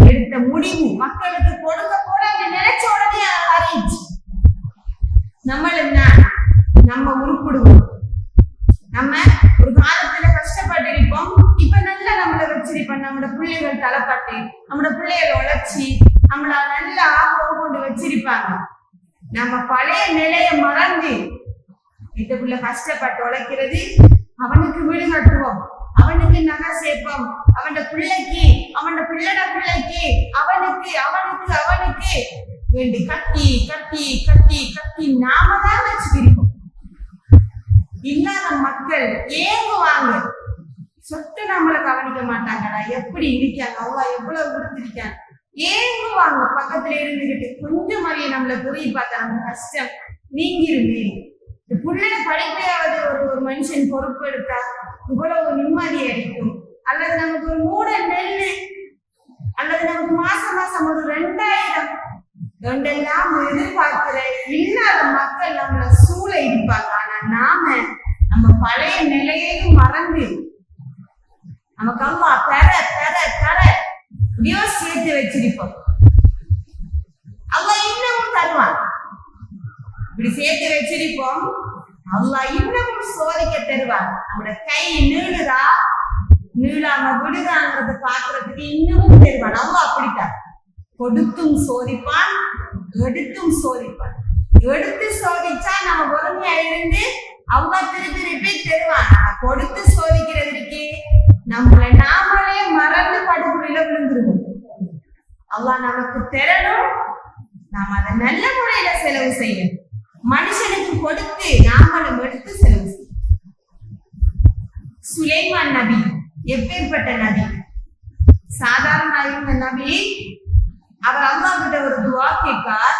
எடுத்த முடிவு மக்களுக்கு கொடுக்க போட நினைச்ச உடனே அறிஞ்சு நம்மளும் நம்ம உருப்பிடுவோம். நம்ம ஒரு காலத்துல கஷ்டப்பட்டு இருப்போம், இப்ப நல்லா நம்மளை வச்சிருப்போம். நம்மளோட பிள்ளைகள் தலைப்பட்டு நம்மளோட பிள்ளைகள் உழைச்சி நம்மள நல்லா ஆர்வம் கொண்டு வச்சிருப்பாங்க. நம்ம பழைய நிலைய மறந்து வீட்டுக்குள்ள கஷ்டப்பட்டு உழைக்கிறது, அவனுக்கு வீடு கட்டுவோம், அவனுக்கு நகை சேர்ப்போம், அவனோட பிள்ளைக்கு அவனோட பிள்ளைட பிள்ளைக்கு அவனுக்கு அவனுக்கு அவனுக்கு வேண்டி கட்டி கட்டி கட்டி கட்டி நாம தான் வச்சுக்கிருப்போம். இல்லாத மக்கள் ஏங்குவாங்க, சொட்டு நம்மளை கவனிக்க மாட்டாங்கடா, எப்படி இருக்காங்க, அவங்க எவ்வளவு கொடுத்திருக்காங்க, ஏங்குவாங்க. பக்கத்துல இருந்துகிட்டு கொஞ்சம் மாதிரியே நம்மளை புரிய பார்த்தா நம்ம கஷ்டம் நீங்கிருது. இந்த புள்ளட படிப்பையாவது ஒரு மனுஷன் பொறுப்பு எடுத்தா இவ்வளவு நிம்மதியா இருக்கும். அல்லது நமக்கு ஒரு மூட நெல் அல்லது நமக்கு மாசம் மாசம் ஒரு 2000 ரெண்டெல்லாம் எதிர்பார்க்கிற இல்லாத மக்கள் நம்மள சூழ இருப்பாங்க. ஆனா நாம நம்ம பழைய நிலையையும் மறந்து நமக்கு அம்மா தர தர தர எப்படியோ சேர்த்து வச்சிருப்போம். அல்லாஹ் இன்னமும் தருவான். இப்படி சேர்த்து வச்சிருப்போம், அல்லாஹ் இன்னமும் சோதிக்க தருவான். நம்மளோட கை நீளுதா நீளாம விடுதாங்கிறத பாக்குறதுக்கு இன்னமும் தருவான். அல்லாஹ் அப்படித்தான் கொடுத்தும் சோதிப்பான், எடுத்தும் சோதிப்பான். எடுத்து சோதிச்சா நம்ம பொறுமையா இருந்து அல்லாஹ் திருப்பி ரிப்பீட் தருவான். கொடுத்து சோதிக்கிறதுக்கு நம்மளை நாமளே மறந்து படுகொலையில விழுந்துருவோம். அல்லாஹ் நமக்கு தரணும், நாம அதை நல்ல முறையில செலவு செய்யணும். மனுஷனுக்கு கொடுத்து நாமளும் எடுத்து செலவு செய்யணும். சுலைமான் நபி எப்பேற்பட்ட நபி? சாதாரண நபி. அவர் அல்லாஹ் கிட்ட ஒரு துவா கேட்கார்.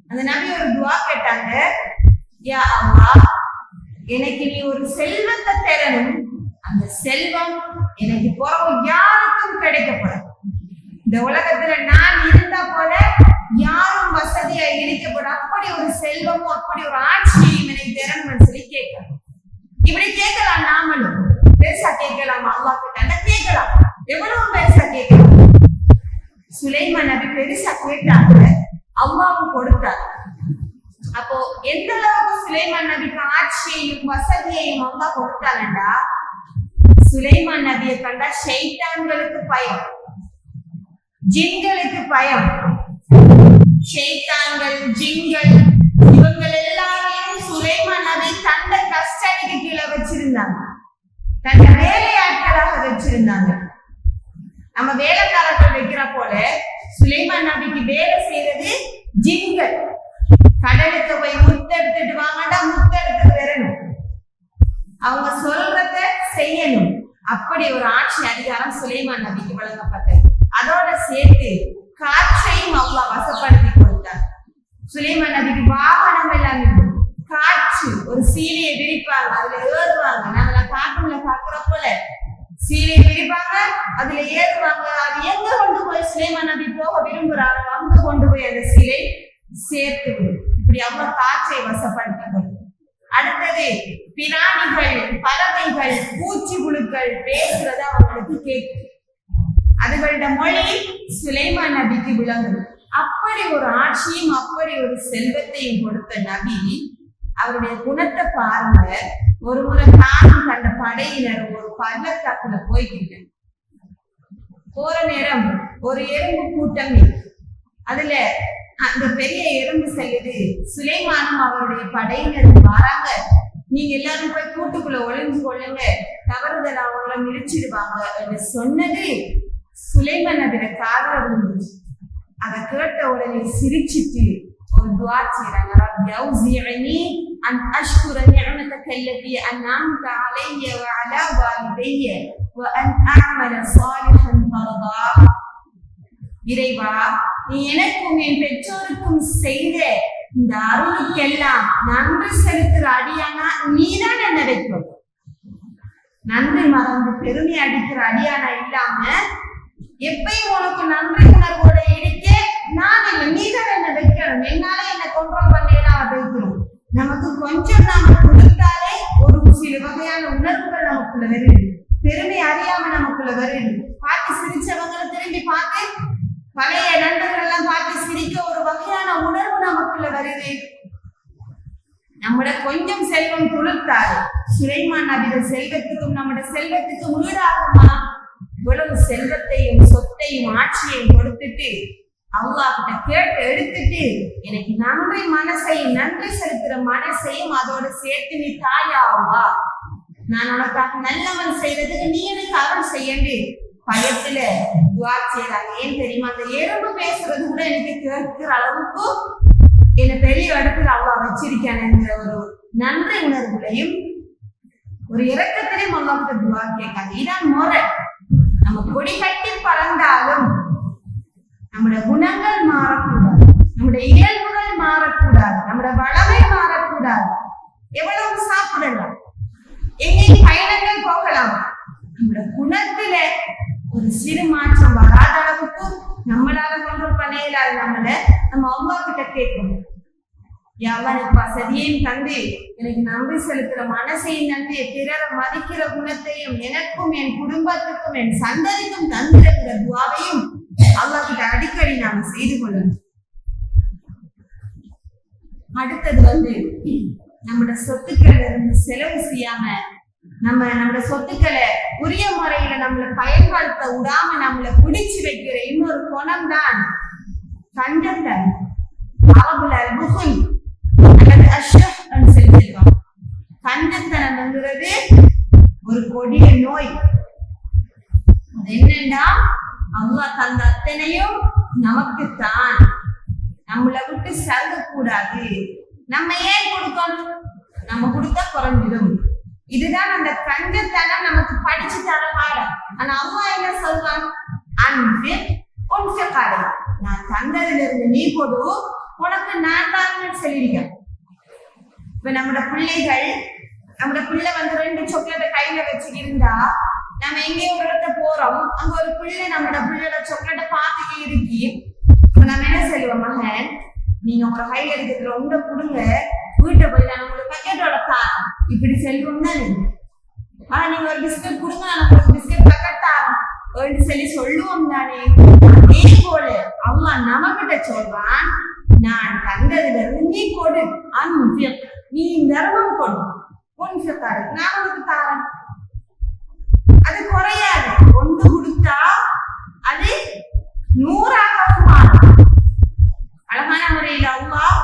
அந்த நபி ஒரு துவா கேட்டாங்க, யா அல்லாஹ், எனக்கு நீ ஒரு செல்வத்தை தரணும், அந்த செல்வம் எனக்கு பிறகு யாருக்கும் கிடைக்கப்படும். இந்த உலகத்துல நான் இருந்தா போல யாரும் வசதியா இருக்கப்படும். அப்படி ஒரு செல்வமும் அப்படி ஒரு ஆட்சியையும் எனக்கு தரணும்னு சொல்லி கேட்கலாம். இப்படி கேட்கலாம். நாமளும் பெருசா கேட்கலாம், அல்லாஹ் கிட்ட கேட்கலாம், எவ்வளவு பெருசா கேட்கலாம். சுலைமான் நபி பெருசா கேட்டாங்க, அல்லாஹ்வும் கொடுத்தார். அப்போ எந்த அளவுக்கு சுலைமான் நபிக்கு ஆட்சியையும் வசதியையும் அல்லாஹ் கொடுத்தாங்கடா, சுலைமான் நபியை கண்டா ஷைத்தான்களுக்கு பயம், ஜின்களுக்கு பயம். ஷைத்தான்கள், ஜின்கள் இவங்கள் எல்லாரையும் சுலைமான் நபி தந்த கஸ்டடிக்கு கீழே வச்சிருந்தாங்க, தந்த வேலையாட்களாக வச்சிருந்தாங்க. நம்ம வேலைக்காரர்கள் வைக்கிற போல சுலைமான் நபிக்கு வேலை செய்யறது ஜின்கள். கடலுக்கு போய் முத்தெடுத்துட்டு வாங்கடா, முத்தெடுத்து வரணும், அவங்க சொல்றத செய்யணும். அப்படி ஒரு ஆட்சி அதிகாரம் சுலைமான் நபிக்கு வழங்கப்பட்டது. அதோட சேர்த்து காற்றையும் அல்லாஹ் வசப்படுத்தி கொடுத்தார். சுலைமான் நபிக்கு வாகனம் எல்லாம் காற்று, ஒரு சீலையை விரிப்பாங்க, அதுல ஏறுவாங்க. நம்மள காட்டுல பாக்குற போல சீலையை விரிப்பாங்க, அதுல ஏறுவாங்க. அது எங்க கொண்டு போய் சுலைமான் நபி போக விரும்புறாங்க, அங்க கொண்டு போய் அந்த சீலை சேர்த்து விடும். இப்படி அவங்க காற்றை வசப்படுத்தி கொடுக்கும். அடுத்தது பிராணிகள், பறவைகள், பூச்சி புழுக்கள் பேசுறத அவங்களுக்கு கேட்கும். அதுகளோட மொழி சுலைமான் நபிக்கு விளங்கும். அப்படி ஒரு ஆட்சியும் அப்படி ஒரு செல்வத்தையும் கொடுத்த நபி, அவருடைய குணத்தை பாருங்க. ஒரு முறை தானும் கண்ட படையினர் ஒரு பள்ளத்தாக்குல போய்கிட்டு போற நேரம் ஒரு எறும்பு கூட்டம், அதுல அந்த பெரிய எறும்பு செய்யுது, சுலைமானும் அவருடைய படையினரும் வராங்க, நீங்க எல்லாரும் போய் கூட்டுக்குள்ள ஒளிஞ்சு கொள்ளுங்க, தவறுதல் அவங்கள மிதிச்சிடுவாங்க என்று சொன்னது சுலைமான் நபியோட காதுல விழுந்துச்சு. அதை கேட்ட உடனே சிரிச்சிட்டு ஒரு துஆ செய்றாங்க, ரப்பி அவ்ஸிஅனி அன் அஷ்குர நிஅமதக அல்லதி அன்அம்த அலைய வ அலா வாலிதைய வ அன் அஅமல ஸாலிஹன் தர்தா. இறைவா, நீ எனக்கும் என் பெற்றோருக்கும் செய்த இந்த அருளுக்கெல்லாம் நன்றி செலுத்துற அடியானா நீதான் என்ன வைக்கும். நன்றி மறந்து பெருமை அடிக்கிற அடியானா இல்லாம எப்பயும் உனக்கு நன்றி உணர்வோட இருக்க நான் இல்லை, நீதான் என்ன வைக்கணும். என்னால என்ன கண்ட்ரோல் பண்ணலாம் வைக்கணும். நமக்கு கொஞ்சம் நாம கொடுத்தாலே ஒரு சில வகையான உணர்வுகள் நமக்குள்ள வருது, பெருமை அறியாம நமக்குள்ள வருது. பார்த்து சிரிச்சவங்களை திரும்பி பார்த்து, பழைய நண்பர்கள் எல்லாம் பார்த்து சிரிக்க ஒரு வகையான உணர்வு நமக்குள்ள வருது. நம்மட கொஞ்சம் செல்வம் துளுத்தாரு. சுலைமான் நபியோட செல்வத்துக்கும் நம்மட செல்வத்துக்கும் ஈடாகுமா? இவ்வளவு செல்வத்தையும் சொத்தையும் ஆட்சியையும் கொடுத்துட்டு அல்லாஹ் கிட்ட கேட்டு எடுத்துட்டு எனக்கு நன்றி மனசையும் நன்றி செலுத்துற மனசையும் அதோட சேர்த்து நீ தாயாவா, நான் உனக்காக நல்லவன் செய்யறதுக்கு நீ எனக்கு அருள் செய்யண்டு பயத்துல துஆ செய்றாங்க. ஏன் தெரியுமா? அந்த எறும்பு பேசுறது கூட எனக்கு கேட்கிற அளவுக்கு என்ன பெரிய இடத்துல அல்லாஹ் வச்சிருக்கான என்ற ஒரு நன்றி உணர்வுலையும் ஒரு இரக்கத்திலையும் அல்லாஹ் துஆ கேட்காங்க. இதான் முறை. நம்ம கொடி கட்டி பறந்தாலும் நம்முடைய குணங்கள் மாறக்கூடாது, நம்முடைய இயல்புகள் மாறக்கூடாது, நம்முடைய வளமை மாறக்கூடாது. எவ்வளவு சாப்பிடலாம், எங்கேயும் பயணங்கள் போகலாம், நம்முடைய குணத்தில ஒரு சிறு மாற்றம் வராத அளவுக்கு நம்மளால கண்ட்ரோல் பண்ண இயலாத நம்ம அல்லாஹ் கிட்ட கேட்கணும். எனக்கு வசதியையும் தந்து, எனக்கு நன்றி செலுத்துற மனசையும் தந்து, பிறரை மதிக்கிற குணத்தையும் எனக்கும் என் குடும்பத்துக்கும் என் சந்ததிக்கும் தந்திருக்கிற துவாவையும் அல்லாஹ் கிட்ட அடிக்கடி நாம செய்து கொள்ளணும். அடுத்தது நம்மளோட சொத்துக்கள் இருந்து செலவு செய்யாம நம்மளோட சொத்துக்களை உரிய முறையில நம்மளை பயன்படுத்த விடாம நம்மளை பிடிச்சு வைக்கிற இன்னொரு குணம் தான் கஞ்சத்தனம். கஞ்சத்தனம்ங்கிறது ஒரு கொடிய நோய். அது என்னன்னா அல்லாஹ் தந்த அத்தனையும் நமக்குத்தான், நம்மளை விட்டு சருக கூடாது. நம்ம ஏன் கொடுக்கணும்? நம்ம கொடுத்தா குறைஞ்சிடும். இதுதான் அந்த கஞ்சத்தனம் நமக்கு படிச்சு தர பாடம். ஆனா அல்லாஹ் என்ன சொல்றான்? அன்பு ஒன்றுக்காடு, நான் தந்ததுல இருந்து நீ கொடு, உனக்கு நான் தான் சொல்லிருக்கேன். இப்ப நம்மளோட பிள்ளை வந்து 2 சாக்லேட்டை கையில வச்சுட்டு இருந்தா, நம்ம எங்கேயோ ஒரு இடத்த போறோம், அங்க ஒரு பிள்ளை நம்மளோட பிள்ளையோட சாக்லேட்டை பார்த்துட்டு இருக்கி, நம்ம என்ன சொல்லுவோம்? மகன், நீங்க உங்களோட கையில இருக்கிற உண்டை கொடுங்க, வீட்டை போய் நான் உங்களுக்கு பக்கெட்டோட தாரம், இப்படி செல்வம் தானே. ஆனா நீங்க ஒரு பிஸ்கட் கொடுங்க, நான் உங்களுக்கு பிஸ்கட் பக்கெட் தாரம் சொல்லி சொல்லுவோம் தானே. அதே போல அல்லாஹ் நம்மகிட்ட சொல்றான், நான் தந்ததுல இருந்து நீ கொடு, நீ தர்மம் கொடு, நான் உனக்கு தாரேன். அது குறையாது. ஒன்று கொடுத்தா அது 100ஆக மாறும். அழகான முறையில் அல்லாஹ்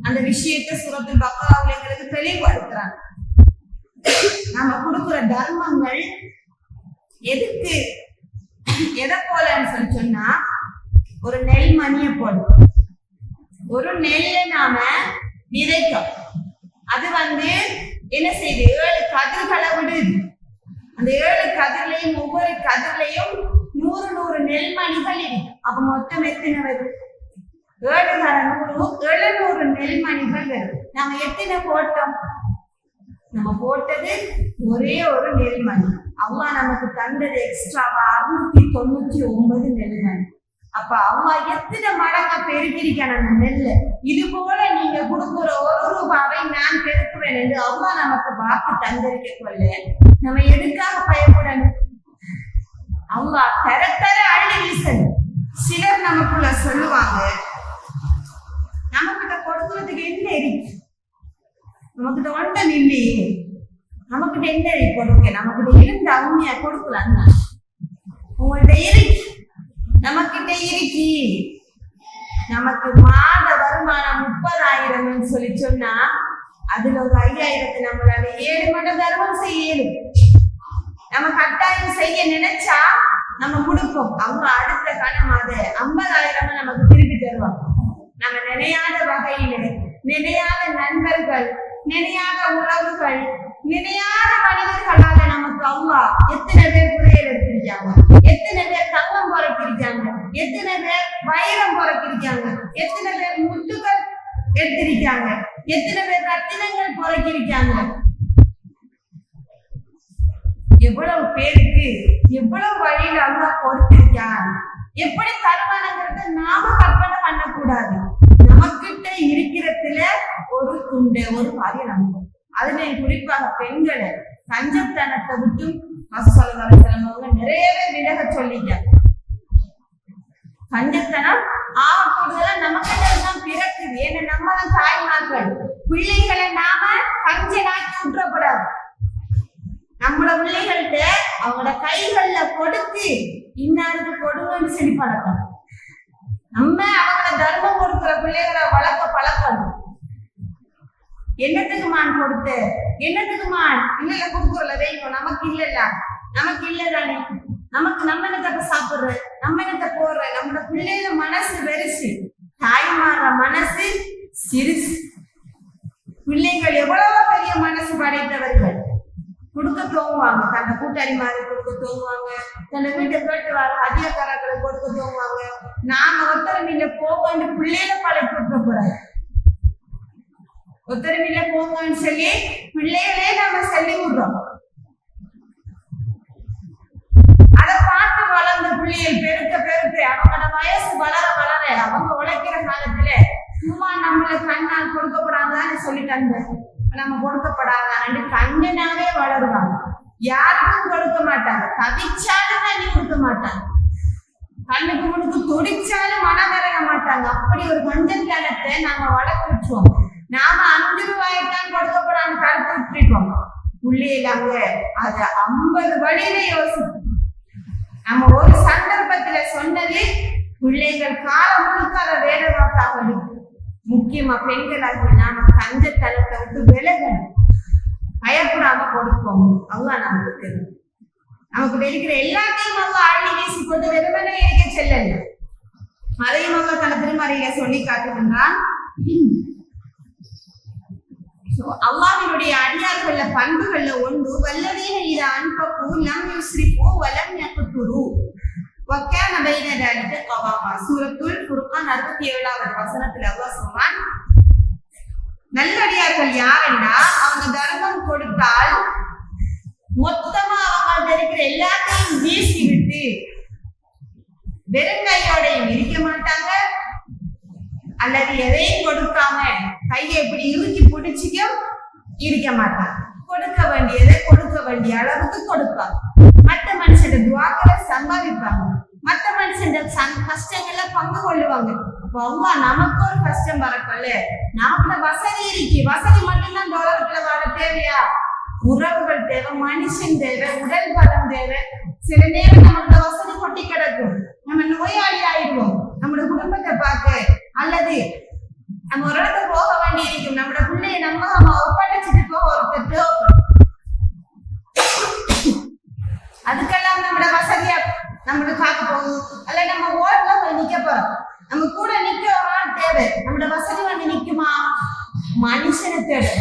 அந்த விஷயத்தை சூரத்துல் பக்ராவுல எங்களுக்கு தெளிவுபடுத்துறாங்க. நாம கொடுக்கிற தர்மங்கள் எதுக்கு எதை போலன்னு சொல்லி சொன்னா, ஒரு நெல் மணியை போல. ஒரு நெல்லை நாம விதைக்கும், அது என்ன செய்யுது? 7 கதிர்களை விடுது. அந்த 7 கதிர்லையும் ஒவ்வொரு கதிர்லையும் 100 நெல்மணிகள் இருக்கு. அப்ப மொத்தம் எத்தனை வரும்? 7 700 நெல்மணிகள் வரும். நாம எத்தனை போட்டோம்? நம்ம போட்டது ஒரே ஒரு நெல்மணி. அல்லாஹ் நமக்கு தந்தது எக்ஸ்ட்ராவா 699 நெல்மணி. அப்ப அல்லாஹ் எத்தனை மடங்கா பெருக்கிருக்கான அந்த நெல்லை. இது போல நீங்க கொடுக்குற 1 ரூபாவை நான் பெருக்குவேன் என்று அல்லாஹ் நமக்கு வாக்கு தந்திருக்க கொள்ள நம்ம எதுக்காக பயப்படணும்? அல்லாஹ் தர அள்ளி வீசணும். சிலர் நமக்குள்ள சொல்லுவாங்க, நமக்கிட்ட கொடுக்கறதுக்கு என்ன இருக்கு, நமக்கிட்ட ஒன்றும் இல்லையே, நமக்கிட்ட என்ன கொடுக்க, நமக்கிட்ட இருந்து அவனையா கொடுக்கலாம். உங்கள்கிட்ட இருக்கு, நமக்கிட்ட இருக்கி. நமக்கு மாத வருமானம் 30,000 சொல்லி சொன்னா, அதுல ஒரு 5,000 நம்மளால 7 மடங்கு தர்மம் செய்யணும். நம்ம கட்டாயம் செய்ய நினைச்சா நம்ம கொடுப்போம். அவங்க அடுத்த கணம் அது 50,000 நமக்கு திருப்பி தருவாங்க. நம்ம நினையாத வகையில, நினையாத நண்பர்கள், நினையாத உறவுகள், நினையாத மனிதர்களால நமக்கு அல்லாஹ் எத்தனை பேர் புதையல் எடுத்திருக்காங்க, எத்தனை பேர் தங்கம் புறக்கிருக்காங்க, எத்தனை பேர் வைரம் புறக்கிருக்காங்க, எத்தனை பேர் முத்துக்கள் எடுத்திருக்காங்க, எத்தனை பேர் ரத்தினங்கள் புறக்கிருக்காங்க. எவ்வளவு பேருக்கு எவ்வளவு வழியில் அல்லாஹ் கொடுத்திருக்கான். எப்படி தருவானங்கிறத நாம கற்பனை பண்ணக்கூடாது. நமக்கிட்ட இருக்கிறதுல ஒரு துண்டை, ஒரு பாதிய நம்பும். அதுல குறிப்பாக பெண்களை கஞ்சத்தனத்தை விட்டு அவங்க நிறையவே விலக சொல்லிட்டாங்க. கஞ்சத்தனம் கூடுதலா நமக்கிட்டதான் பிறக்குது. ஏன்னா நம்ம தான் தாய்மார்கள். பிள்ளைகளை நாம கஞ்சனாக்கி விட்டுறக்கூடாது. நம்மளோட பிள்ளைகள்கிட்ட அவங்களோட கைகள்ல கொடுத்து இன்னாருக்கு கொடுங்கன்னு சொல்லி பழக்கம். நம்ம அவங்கள தர்மம் கொடுக்கிற பிள்ளைகளை வளர்க்க பழக்கணும். என்னத்துக்குமான் கொடுத்து, என்னத்துக்குமான் இல்ல கொடுக்குறல வைக்கும், நமக்கு இல்லல்ல, நமக்கு இல்லதானே, நமக்கு நம்ம என்னத்த சாப்பிடுற, நம்ம என்னத்த போடுற. நம்மளோட பிள்ளைங்க மனசு பெருசு, தாய்மார மனசு சிறுசு. பிள்ளைகள் எவ்வளவு பெரிய மனசு படைத்தவர்கள். கொடுக்க தோங்குவாங்க, தன்னை கூட்டாளி மாதிரி கொடுக்க தோங்குவாங்க, தன்னை வீட்டை கேட்டு வர அதிகாரங்களை கொடுக்க தோங்குவாங்க. நாம ஒத்தரமையில போகன்னு பிள்ளைகளை பழக்கி விட்டுற போறாங்க. ஒத்தரமையில போங்கன்னு சொல்லி பிள்ளைகளே நாம சொல்லி விடுறோம். அதை பார்த்து வளர்ந்து பிள்ளைகள் பெருக்க அவங்களோட வயசு வளர அவங்க உழைக்கிற காலத்துல சும்மா நம்மள கண்ணால் கொடுக்கப்படாதான்னு சொல்லிட்டாங்க. நம்ம கொடுக்கப்படாதான்னு கஞ்சனாவே வளருவாங்க. யாருக்கும் கொடுக்க மாட்டாங்க. தவிச்சாலும் தண்ணி கொடுக்க மாட்டாங்க. கண்ணுக்கு முன்னுக்கு துடிச்சாலும் மனம் இறங்க மாட்டாங்க. அப்படி ஒரு கஞ்சத்தனத்தை நாங்க வளர்த்துட்டோம். நாம 5 ரூபாய்தான் கொடுக்கப்படான்னு கருத்து விட்டுருக்கோம். பிள்ளைகளாங்க அதை 50 வழியில யோசிப்போம். நம்ம ஒரு சந்தர்ப்பத்துல சொன்னது பிள்ளைகள் காலம் முழுக்க அதை வேலை பார்க்காக. முக்கியமா பெண்களாக நாம கஞ்சத்தனத்தை விட்டு விலகணும். பயப்படாம கொடுப்போம். அவங்க நமக்கு தெரியும். நமக்கு இருக்கிற எல்லாத்தையும் அவங்க ஆழ்நி வீசி கொண்டு வெறுமனே இருக்க செல்லல. அதையும் அவங்க தன திருமறையில சொல்லி காட்டுகின்றான். அல்லாஹ்வினுடைய அடியார்கள்ல பண்புகள்ல ஒன்று வல்லதீன இத அன்பு லம் யுஸ்ரிஃபு வலம் யக்துரு வக்கான பைன தலிக கவாமா. சூரத்துல் ஃபுர்கான் 67வது வசனத்துல அல்லாஹ் சொல்றான், நல்லடியார்கள் யாருன்னா அவங்க தர்மம் கொடுத்தால் மொத்தமா அவங்க இருக்கிற எல்லாத்தையும் வீசி விட்டு வெறுங்கையோடையும் இருக்க மாட்டாங்க. அல்லது எதையும் கொடுக்காம கையை இப்படி இறுக்கி பிடிச்சிக்கும் இருக்க மாட்டாங்க. கொடுக்க வேண்டியதை கொடுக்க வேண்டிய அளவுக்கு கொடுப்பாங்க. மற்ற மனுஷன் துவாக்களை சம்பாதிப்பாங்க. மற்ற மனுஷன் கஷ்டங்கள்ல பங்கு கொள்ளுவாங்க. அவங்க நமக்கு ஒரு கஷ்டம் வரக்கொள்ள நமக்கு வசதி இருக்கு. வசதி மட்டும்தான் உலகத்துல வர தேவையா? உறவுகள் தேவை, மனுஷன் தேவை, உடல் பலம் தேவை. சில நேரம் நம்மளோட வசதி கொட்டி கிடக்கும். நம்ம நோயாளி ஆயிடுவோம் நம்மளோட குடும்பத்தை பார்க்க. அல்லது நம்ம ஒரு இடத்துல போக வேண்டி இருக்கும். நம்மளோட பிள்ளைய நம்ம ஒப்படைச்சிட்டு போக ஒருத்தர் தேவைப்படும். அதுக்கெல்லாம் நம்மளோட வசதியா நம்மளோட காக்க போகும். அல்ல நம்ம ஓட்டுல போய் நிக்க போறோம். நம்ம கூட நிக்க ஒரு ஆள் தேவை. நம்மளோட வசதி வந்து நிக்குமா? மனுஷனை தேவை.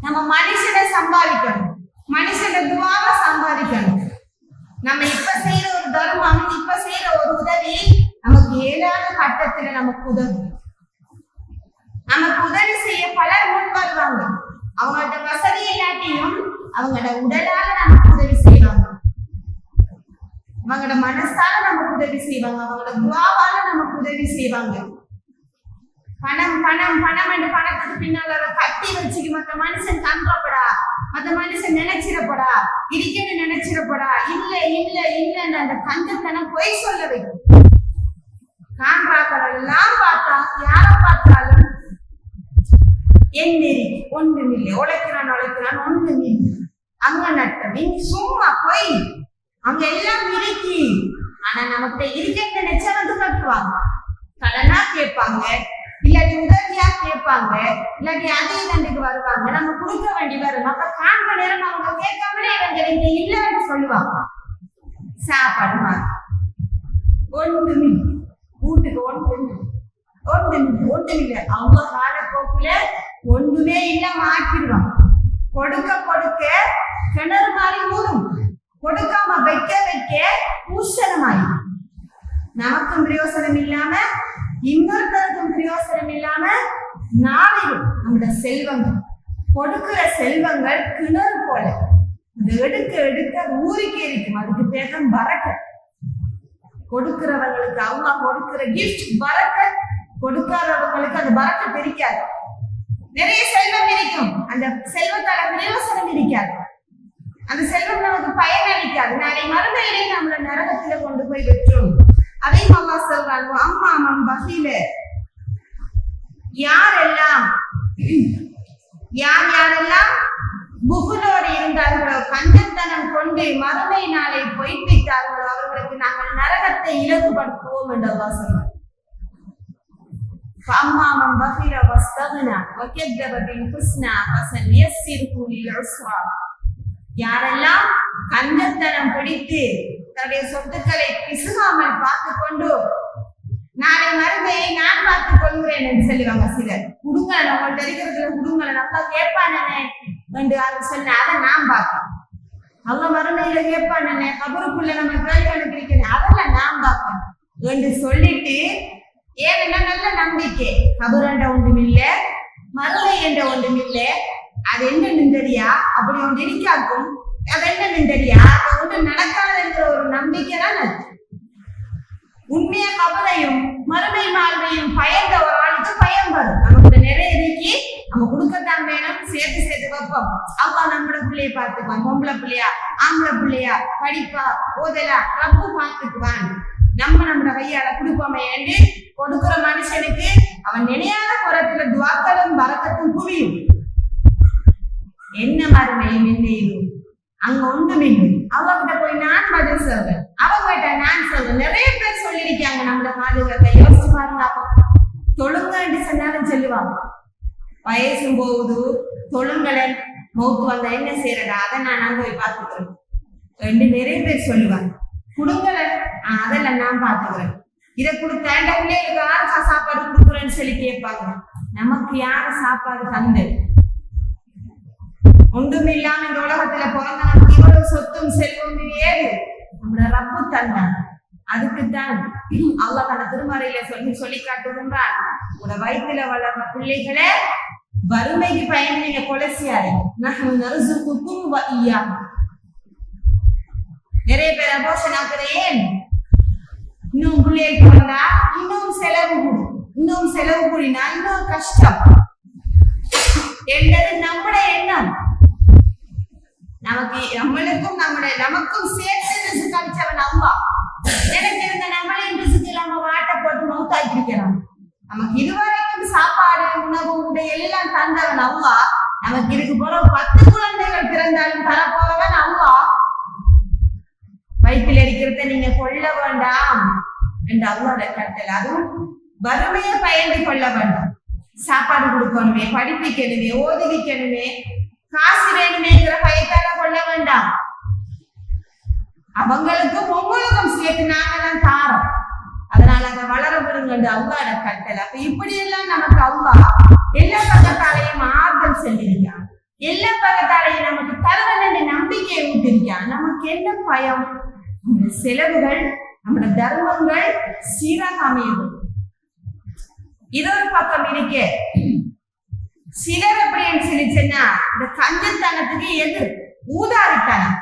நம்ம மனுஷனை சம்பாதிக்கணும். மனுஷனை துவாவை சம்பாதிக்கணும். நம்ம இப்ப செய்யற ஒரு தர்மம், இப்ப செய்யற ஒரு உதவி நமக்கு ஏதாவது கட்டத்துல நமக்கு உதவி செய்ய பலர் முன் வருவாங்க. அவங்களோட வசதி இல்லாட்டியும் அவங்களோட உடலால நமக்கு உதவி செய்வாங்க. அவங்களோட மனசால நமக்கு உதவி செய்வாங்க. அவங்களோட துவாவால நமக்கு உதவி செய்வாங்க. பணம் பணம் பணம் என்று பணத்துக்கு பின்னால் அதை கட்டி வச்சுக்கு மற்ற மனுஷன் கன்றப்படா, மற்ற மனுஷன் நினைச்சிடப்படா, இருக்குன்னு நினைச்சிடப்படா. இல்ல இல்ல இல்லன்னு அந்த கஞ்சத்தனம் பொய் சொல்ல வைக்கும். காண்பாக்கள் எல்லாம் பார்த்தா யார பார்த்தாலும் எந்திரி ஒன்றுமில்லை, உழைக்கிறான் ஒன்றுமில்லை, அங்க நட்டம் இங்க சும்மா போய் அங்க எல்லாம் இருக்கு. ஆனா நமக்கு இருக்கேன்னு நினைச்சா வந்து கட்டுவாங்க. கடனா கேட்பாங்க, இல்லாட்டி உதவியா கேட்பாங்க, இல்லாட்டி அதே தண்டுக்கு வருவாங்க. நம்ம கொடுக்க வேண்டி வரும். அப்ப காண்ப நேரம் அவங்க கேட்காமலே இவங்க இங்க இல்லைன்னு சொல்லுவாங்க. சாப்பாடு ஒன்றுமில்லை, வீட்டுக்கு ஒன்றுமில்லை. அவங்க காலப்போக்குல ஒன்றுமே இல்லாம ஆக்கிடுவாங்க. கொடுக்க கொடுக்க கிணறு மாதிரி ஊறும். கொடுக்காம வைக்க வைக்க பூசணமாயி நமக்கும் பிரயோசனம் இல்லாம இன்னொருத்தருக்கும் பிரயோசனம் இல்லாம நாளையும் நம்முடைய செல்வங்கள் கொடுக்கிற செல்வங்கள் கிணறு போல எடுக்க எடுக்க ஊருக்கே இருக்கும். அதுக்கு பேரும் பரக்கத். கொடுக்கிறவங்களுக்கு அவங்க கொடுக்கிற கிஃப்ட் பரக்கத், கொடுக்காதவங்களுக்கு அந்த பரக்கத் தெரியாது. நிறைய செல்வம் இருக்கும், அந்த செல்வத்தால பிரயோசனம் இருக்காது. அந்த செல்வம் நமக்கு பயனளிக்காது. நாளை மறுமையிலே நம்மள நரகத்துல கொண்டு போய் விட்டுரும். அதையும் அல்லாஹ் சொல்றாங்க, அம்மா அம்மன் பகில யாரெல்லாம் புகுலோடு இருந்தார்களோ, கஞ்சத்தனம் கொண்டு மறுமை நாளை பொய்ப்பித்தார்களோ அவர்களுக்கு நாங்கள் நரகத்தை இலகுபடுத்துவோம் என்று அல்லாஹ் சொல்றாங்க. فأما من بخل واستغنى وكذب بالحسنى فسنيسره للعسرى. யாரெல்லாம் கஞ்சத்தனம் பிடித்து தன்னுடைய சொத்துக்களை பிசுகாமல் பார்த்து கொண்டு நாளை மறுமையை நான் பார்த்துக் கொள்கிறேன் என்று சொல்லுவாங்க சிலர். குடுங்கள உங்கள்ட்ட இருக்கிறதுல குடுங்கள நல்லா கேட்பானே என்று அதை சொன்ன அதை நான் பார்ப்பேன். அவங்க மறுமையில கேட்பானே கபருக்குள்ள நம்ம கேள்வி அனுப்பியிருக்கிறேன் அதெல்லாம் நான் பார்ப்பேன் என்று சொல்லிட்டு, ஏன்னா நல்ல நம்பிக்கை கபரண்ட ஒன்றும் இல்லை, மறுமை என்ற ஒன்றும் இல்லை, அது என்ன நின்றடியா அப்படி ஒன்று இருக்காக்கும், அது என்ன நின்றடியா ஒன்று நடக்காது என்ற ஒரு நம்பிக்கை தான் அது. உண்மைய கவலையும் மறுமை வாழ்வையும் பயந்த ஒரு ஆளுக்கு பயம் வரும். நமக்கு நிறைய இருக்கு, நம்ம கொடுக்கத்தான் வேணும், சேர்த்து சேர்த்து வைப்போம். அப்பா நம்மளோட பிள்ளைய பார்த்துக்குவான், பொம்பளை பிள்ளையா ஆம்பளை பிள்ளையா படிப்பா ஓதலா ரப்பு பார்த்துக்குவான், நம்மளோட கையால கொடுப்போமே என்று கொடுக்கிற மனுஷனுக்கு அவன் நினையாத புறத்துல துவாக்களும் வரக்கத்தும் குவியும். என்ன மறுமையும் என்ன இது அங்க ஒன்றுமில்லை. அவகிட்ட போய் நான் பதில் சொல்றேன், அவகிட்ட நான் சொல்றேன். நிறைய பேர் சொல்லியிருக்காங்க நம்மள பாதுகாக்க. யோசிச்சு பாருங்க, அப்ப தொழுங்கன்னு சொன்னாலும் சொல்லுவாங்க. வயசும் போகுது, தொழுங்களை மௌத்து வந்தா என்ன செய்யறடா, அதை நான் அங்க போய் பார்த்துக்கிறேன் ரெண்டு நிறைய பேர் சொல்லுவாங்க. குடுங்கல அதெல்லாம் நான் பார்த்துக்கிறேன், இதை கொடுத்த பிள்ளைகளுக்கு யாருக்கா சாப்பாடு கொடுக்குறேன்னு சொல்லி கேட்பாங்க. நமக்கு யாரு சாப்பாடு தந்து ஒன்றும் இல்லாம இந்த உலகத்துல பிறந்த நமக்கு இவ்வளவு சொத்தும் செல்வம் ஏது நம்மளோட ரப்பு தந்தான். அதுக்குத்தான் அல்லாஹ் தன திருமறையில சொல்லி காட்டுகின்றான், உங்களோட வயிற்றுல வளர்ற பிள்ளைகளை வறுமைக்கு பயந்து நீங்க கொலைசியாரு. நிறைய பேர் அபோஷன் ஆக்குறது ஏன்? இன்னும் பிள்ளைகளுக்கு வந்தா இன்னும் செலவு கூடினா இன்னும் கஷ்டம் என்றது நம்முடைய எண்ணம். நமக்கும் சேர்த்து கழிச்சவன் அம்மா எனக்கு இருந்த நம்மளையும் ரிசுக்கு இல்லாம வாட்டை போட்டு மௌத்தாக்கிருக்கிறான். நமக்கு இதுவரைக்கும் சாப்பாடு உணவு உடை எல்லாம் தந்தவன் அம்மா. நமக்கு இதுக்கு போற 10 குழந்தைகள் பிறந்தாலும் தர போறவன் அம்மா. வயிற்றில் இருக்கிறத நீங்க கொள்ள வேண்டாம் என்று அல்லாஹ் கட்டளை. அதுவும் வறுமையை பயந்து கொள்ள வேண்டாம். சாப்பாடு கொடுக்கணுமே, படிப்பிக்கணுமே, ஓதுவிக்கணுமே, காசு வேணுமேங்கிற பயத்தால கொள்ள வேண்டாம். அவங்களுக்கும் உங்களுக்கும் சேர்த்து நாங்க தான் தாரோம். அதனால அதை வளர விடுங்க அல்லாஹ் கட்டளை. அப்ப இப்படி எல்லாம் நமக்கு அல்லாஹ் எல்லா பக்கத்தாலையும் ஆறுதல் செஞ்சிருக்கான், எல்லா பக்கத்தாலையும் நமக்கு தருவன் நம்பிக்கையை ஊட்டிருக்கான். நமக்கு என்ன பயம்? நம்முடைய செலவுகள் நம்முடைய தர்மங்கள் சீராக அமையும். இது ஒரு பக்கம் இருக்கே. சிலர் அப்படின்னு சொல்லிச்சுன்னா இந்த கஞ்சத்தனத்துக்கு எது ஊதாரித்தனம்.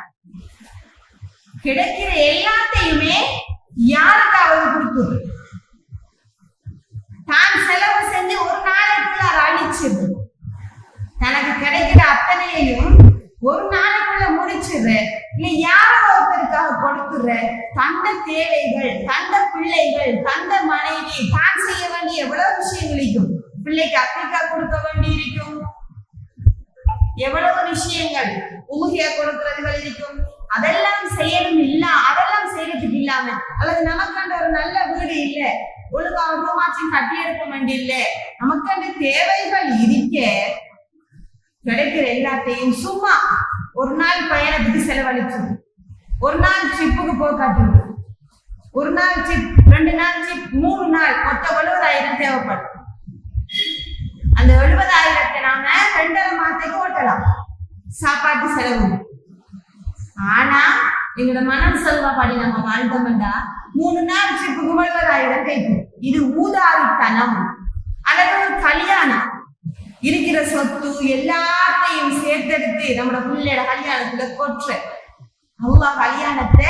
கிடைக்கிற எல்லாத்தையுமே யாருக்காவது கொடுத்துரு, தான் செலவு செஞ்சு ஒரு நாளைக்குள்ள அதை அழிச்சிடு. தனக்கு கிடைக்கிற அத்தனையையும் ஒரு நாளைக்குள்ள முடிச்சிடுற, இல்ல யாரோ ஒருத்தருக்காக கொடுத்துடுற. தந்த தேவைகள், தந்த பிள்ளைகள், தந்த மனைவி, தான் செய்ய வேண்டிய எவ்வளவு விஷயங்கள் இருக்கும். பிள்ளைக்கு அப்பிரிக்கா கொடுக்க வேண்டி இருக்கும், எவ்வளவு விஷயங்கள் உமுகியா கொடுக்கறதுகள் இருக்கும். அதெல்லாம் செய்யணும் இல்ல, அதெல்லாம் செய்யறதுக்கு இல்லாம அல்லது நமக்காண்ட ஒரு நல்ல வீடு இல்ல, ஒழுங்காக ரூமாச்சும் கட்டி எடுக்க வேண்டி இல்ல, நமக்காண்ட தேவைகள் இருக்க கிடைக்கிற எல்லாத்தையும் சும்மா ஒரு நாள் பயணத்துக்கு செலவழிச்சு, ஒரு நாள் ட்ரிப்புக்கு போக்காட்டு, ஒரு நாள் ட்ரிப், 2 நாள் ட்ரிப், 3 நாள், மொத்தம் 70,000 தேவைப்படும். அந்த 70,000 நாம 2.5 மாதத்துக்கு ஓட்டலாம் சாப்பாட்டு செலவு. ஆனா எங்களோட மனம் செல்வாப்படி நம்ம வாழ்ந்தோம்டா 3 நாள் ட்ரிப்புக்கு 70,000 கேட்கும். இது ஊதாரித்தனம். அல்லது ஒரு கல்யாணம், இருக்கிற சொத்து எல்லாத்தையும் சேர்த்தெடுத்து நம்மளோட பிள்ளையோட கல்யாணத்துல கொற்ற. அல்லாஹ் கல்யாணத்தை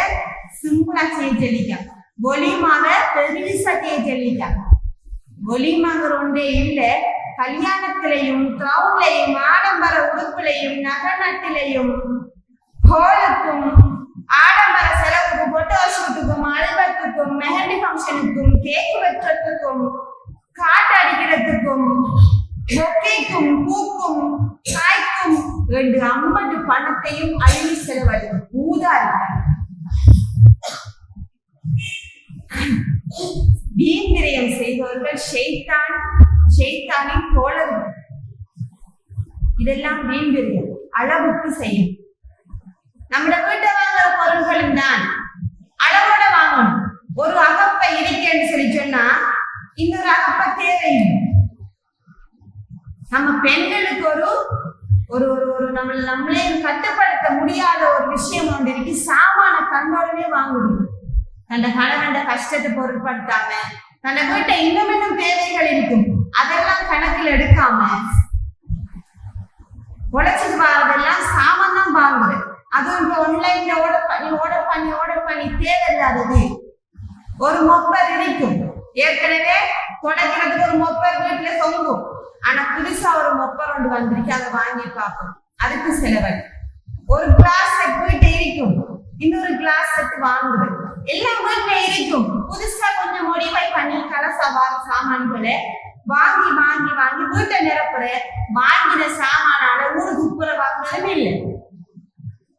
சிம்பிளா செய்ய சொல்லிக்கான், ஒலிமாக பெருசா செய்ய சொல்லிக்கான். ஒலிமாங்கிற ஒன்றே இல்ல, கல்யாணத்திலையும் ட்ரவுன்லையும் ஆடம்பர உடுப்புலையும் நகநட்டிலையும் ஹோலுக்கும் ஆடம்பர செலவுக்கும் போட்டோஷூட்டுக்கும் அல்பத்துக்கும் மெஹந்தி ஃபங்க்ஷனுக்கும் கேக் வெட்டுறதுக்கும் காட்டு அடிக்கிறதுக்கும் பொக்கைக்கும் பூக்கும் காய்க்கும் 50 பணத்தையும் அள்ளி செலவழிக்கும் ஊதாரித்தனம். வீண்விரயம் செய்பவர்கள் ஷைத்தானின் தோழர்கள். இதெல்லாம் வீண்விரயம். அளவுக்கு செய்யும். நம்ம வீட்டை வாங்குற பொருள்களும் தான் அளவோட வாங்கணும். ஒரு அகப்பை இருக்கேன்னு சொல்லி சொன்னா இன்னொரு அகப்பை தேவையில்லை. நம்ம பெண்களுக்கு ஒரு ஒரு நம்மளே கட்டுப்படுத்த முடியாத ஒரு விஷயம் ஒன்று இருக்கு. சாமான கண்ணோடவே வாங்கணும். தன்னை கணவன் கஷ்டத்தை பொருட்படுத்தாம, தன்னை வீட்டை இன்னும் தேவைகள் இருக்கும் அதெல்லாம் கணக்கில் எடுக்காம உழைச்சிட்டு வாரதெல்லாம் சாமான் தான் வாங்குறது. அதுவும் இப்ப ஆன்லைன்ல ஆர்டர் பண்ணி தேவையில்லாதது. ஒரு மொப்பர் இருக்கும், ஏற்கனவே தொடக்கிறதுக்கு ஒரு மொப்பர் வீட்டுல சொங்கும், ஆனா புதுசா ஒரு மொப்பர் ஒன்று வந்திருக்கு, அதை வாங்கி பார்க்கணும், அதுக்கு செலவழி. ஒரு கிளாஸ் செட் வீட்டு இருக்கும், இன்னொரு கிளாஸ் செட் வாங்குது, எல்லாம் வீட்டுல இருக்கும். புதுசா கொஞ்சம் மோடிஃபை பண்ணி கலசவார சாமான்களை வாங்கி வாங்கி வாங்கி வீட்டை நிரப்புற. வாங்கின சாமானால ஊருக்கு உப்புற வாங்குறதும் இல்லை.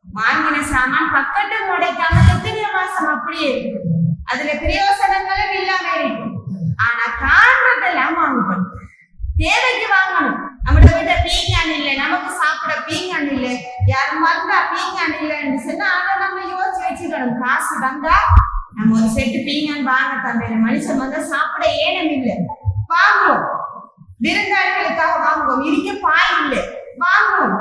வாங்கின சாமான் பக்கத்து முடைக்காம எத்தனை மாசம் அப்படியே இருக்கு, அதுல பிரயோசனங்களும் இல்லாம இருக்கும். ஆனா காண்றதெல்லாம் வாங்கணும், தேவைக்கு வாங்கணும். நம்ம வீட்டை பீங்கான் இல்லை, நமக்கு சாப்பிட பீங்கான் இல்லை, யாரும் வந்தா பீங்கான் இல்லைன்னு சொன்னா அதை நம்ம யோசிச்சு வச்சுக்கணும். காசு வந்தா நம்ம ஒரு செட்டு பீங்கான் வாங்க தந்தையில, மனுஷன் வந்தா சாப்பிட ஏனம் இல்லை, வாங்குவோம். விருந்தாளிகளுக்காக வாங்குவோம், இருக்க பாய் இல்லை வாங்குவோம்,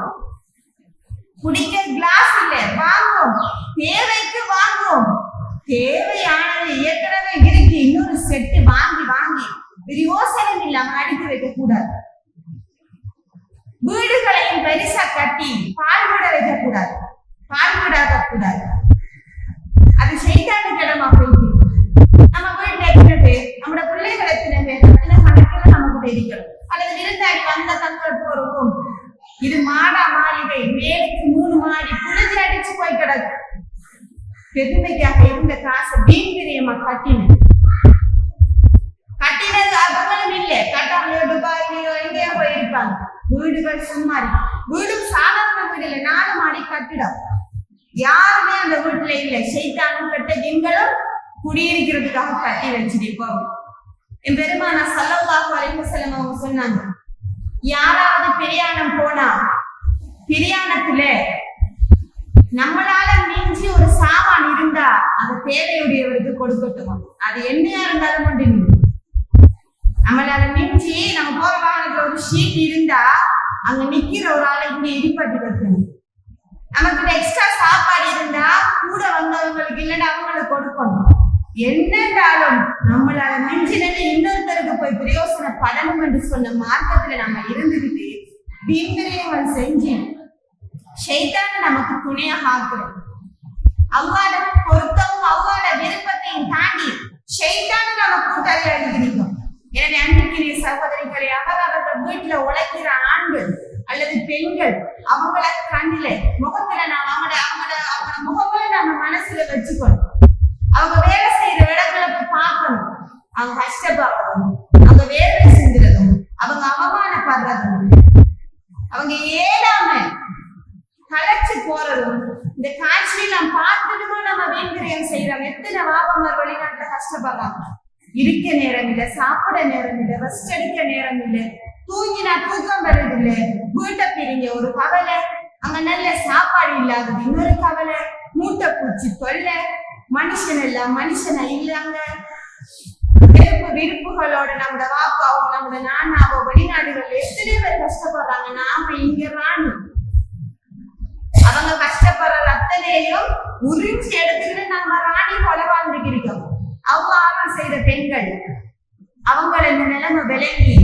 குடிக்க கிளாஸ் இல்லை வாங்குவோம், தேவைக்கு வாங்குவோம். தேவையானது ஏற்கனவே இருக்கு, இன்னொரு செட்டு வாங்கி வாங்கி யோசனை இல்லாம அடித்து வைக்க கூடாது. வீடுகளையும் பெருசா கட்டி பால் விட வைக்க கூடாது, பால் விடாத கூடாது. அது செய்தான கிடமா போயிட்டு நம்ம வீட்டுல எத்தனை பேர், நம்மளோட பிள்ளைகள் எத்தனை பேர், எத்தனை கணக்குல நமக்கு தெரியும். அல்லது விருந்தாடி வந்த தங்கள் போறோம், இது மாடா மாளிகை, மேலுக்கு 3 மாடி புழுதி அடிச்சு போய் கிடக்கு. பெருமைக்காக இருந்த காசை வீண்பிரியமா கட்டினது அவங்களும் இல்லை, கட்டாமலையோ துபாயிலையோ எங்கேயோ போயிருப்பாங்க. வீடுகள் சும்மாரி, வீடும் சாதாரண வீடு இல்லை, 4 மாடி கட்டிடம். யாருமே அந்த வீட்டுல இல்லை, சைத்தானும் கட்ட ஜின்களும் குடியிருக்கிறதுக்காக கட்டி வச்சிருப்போம். என் பெருமானா ஸல்லல்லாஹு அலைஹி வஸல்லம் அவங்க சொன்னாங்க, யாராவது பிரயாணம் போனா பிரயாணத்துல நம்மளால மிஞ்சி ஒரு சாமான் இருந்தா அந்த தேவையுடையவருக்கு கொடுக்கட்டும். அது என்னையா இருந்தாலும் மட்டும் நம்மளால மிஞ்சி நம்ம போற வாகனத்துல ஒரு ஷீட் இருந்தா அங்க நிக்கிற ஒரு ஆளை இங்க இடிப்பட்டு வைக்கணும். நமக்கு எக்ஸ்ட்ரா சாப்பாடு இருந்தா கூட வந்தவங்களுக்கு இல்லைன்னா அவங்களுக்கு கொடுக்கணும். என்னென்றாலும் நம்மளால மிஞ்சினது இன்னொருத்தருக்கு போய் பிரயோசனப்படணும் என்று சொன்ன மார்க்கத்துல நம்ம இருந்துகிட்டு வீண்விரயங்கள் செஞ்சு ஷைத்தான நமக்கு துணையாக ஆக்குறோம். அல்லாஹ்வை பொருத்தவும் அல்லாஹ்வுடைய விருப்பத்தையும் தாண்டி ஷைத்தான நம்ம கூட்டாளி அடிக்கிறோம். எனவே அன்பிற்குரிய சகோதரிகளை, அவர்கள் வீட்டுல உழைக்கிற ஆண்கள் அல்லது பெண்கள் அவங்கள கண்ணில முகத்துல நாம் அவங்க முகங்களை நம்ம மனசுல வச்சுக்கணும். அவங்க வேலை செய்யற இடங்களை போய் பார்க்கணும், அவங்க கஷ்டப்படுறதும், அவங்க வேலை செஞ்சுறதும், அவங்க அவமானப்படுறதும், அவங்க ஏழாம கலைச்சு போறதும், இந்த காட்சியை நாம் பார்த்துட்டுமா நம்ம வீண்விரயம் செய்யறோம். எத்தனை வாபமார் வெளிநாட்டுல கஷ்டப்படுறாங்க, இருக்க நேரம் இல்லை, சாப்பிட நேரம் இல்லை, ரெஸ்ட் எடுக்க நேரம் இல்லை, தூங்கினா தூக்கம் வருது இல்லை, வீட்டை பிரிங்க ஒரு கவலை, அங்க நல்ல சாப்பாடு இல்லாதது இன்னொரு கவலை, மூட்டை பூச்சி தொல்லை, மனுஷன் இல்ல மனுஷனை இல்லாங்க, வெறுப்பு விருப்புகளோட நம்மட வாப்பாவோ நம்மட நானாவோ வெளிநாடுகள் எத்தனை பேர் கஷ்டப்படுறாங்க. நாம இங்க ராணி, அவங்க கஷ்டப்படுற அத்தனையும் உறிஞ்சி எடுத்துக்கிட்டு நம்ம ராணி போல வாழ்ந்துக்கிறோம். அவ்வாறு செய்த பெண்கள் அவங்கள இந்த நிலைமை விளங்கி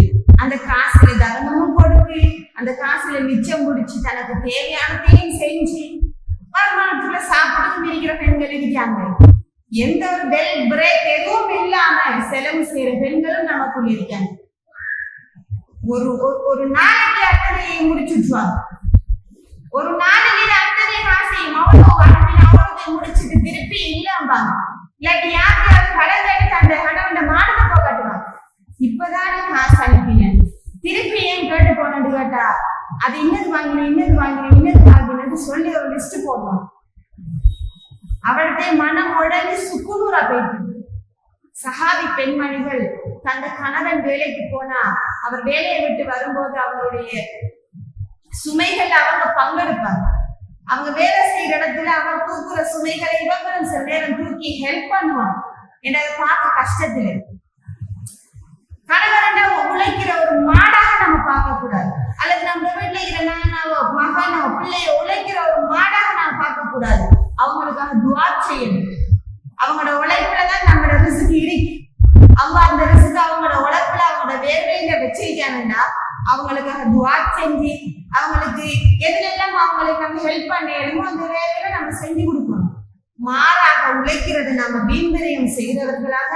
அந்த காசுல தர்மமும் கொடுத்து அந்த காசுல மிச்சம் முடிச்சு தனக்கு தேவையானதையும் செஞ்சு வருமானத்துக்குள்ள சாப்பிட்டு இருக்கிற பெண்கள் இருக்காங்க. எந்த ஒரு பெல் பிரேக் எதுவும் இல்லாம செலவு செய்யற பெண்களும் நமக்குள்ள இருக்காங்க. ஒரு நாளைக்கு அத்தனையை முடிச்சுட்டுவாங்க, ஒரு நாளைக்கு அத்தனை காசையும் அவ்வளவு முடிச்சுட்டு திருப்பி இல்லாம்பாங்க. இல்லாட்டி யாருக்காவது கடன் எடுத்து அந்த கடவுண்ட மானத்தை போகட்டுவாங்க. இப்பதானே காசு அனுப்பினேன், திருப்பி ஏன் கேட்டு போனது கேட்டா அது இன்னது வாங்கினது சொல்லி ஒரு லிஸ்ட் போடுவான். அவருடைய மனம் உடனே சுக்குநூறா போயிட்டு. சஹாபி பெண்மணிகள் தந்த கணவன் வேலைக்கு போனா அவர் வேலையை விட்டு வரும்போது அவருடைய சுமைகள் அவங்க பங்கெடுப்பாங்க. அவங்க வேலை செய்யற இடத்துல அவர் தூக்குற சுமைகளை இவங்களும் சில நேரம் தூக்கி ஹெல்ப் பண்ணுவாங்க. என்னை பார்க்க கஷ்டத்துல கணவரண்ட உழைக்கிற ஒரு மாடாக நம்ம பார்க்க கூடாது, அல்லது நம்ம வீட்டுல இருக்கிற நானாவோ மகனோ பிள்ளையோ உழைக்கிற ஒரு மாடாக நம்ம பார்க்க கூடாது. அவங்களுக்காக துஆ செய்யணும். அவங்களோட உழைப்புலதான் நம்மளோட ரிஸ்க் இருக்கு. அவங்க அந்த ரிஸ்க் அவங்களோட உழைப்புல அவங்களோட வேர்வையில வச்சிருக்காங்கன்னா அவங்களுக்காக துஆ செஞ்சு அவங்களுக்கு எதுல எல்லாம் அவங்களுக்கு நம்ம ஹெல்ப் பண்ணணுமோ அந்த வேலையில மாறாக உழைக்கிறது நாம வீண்விரயம் செய்தவர்களாக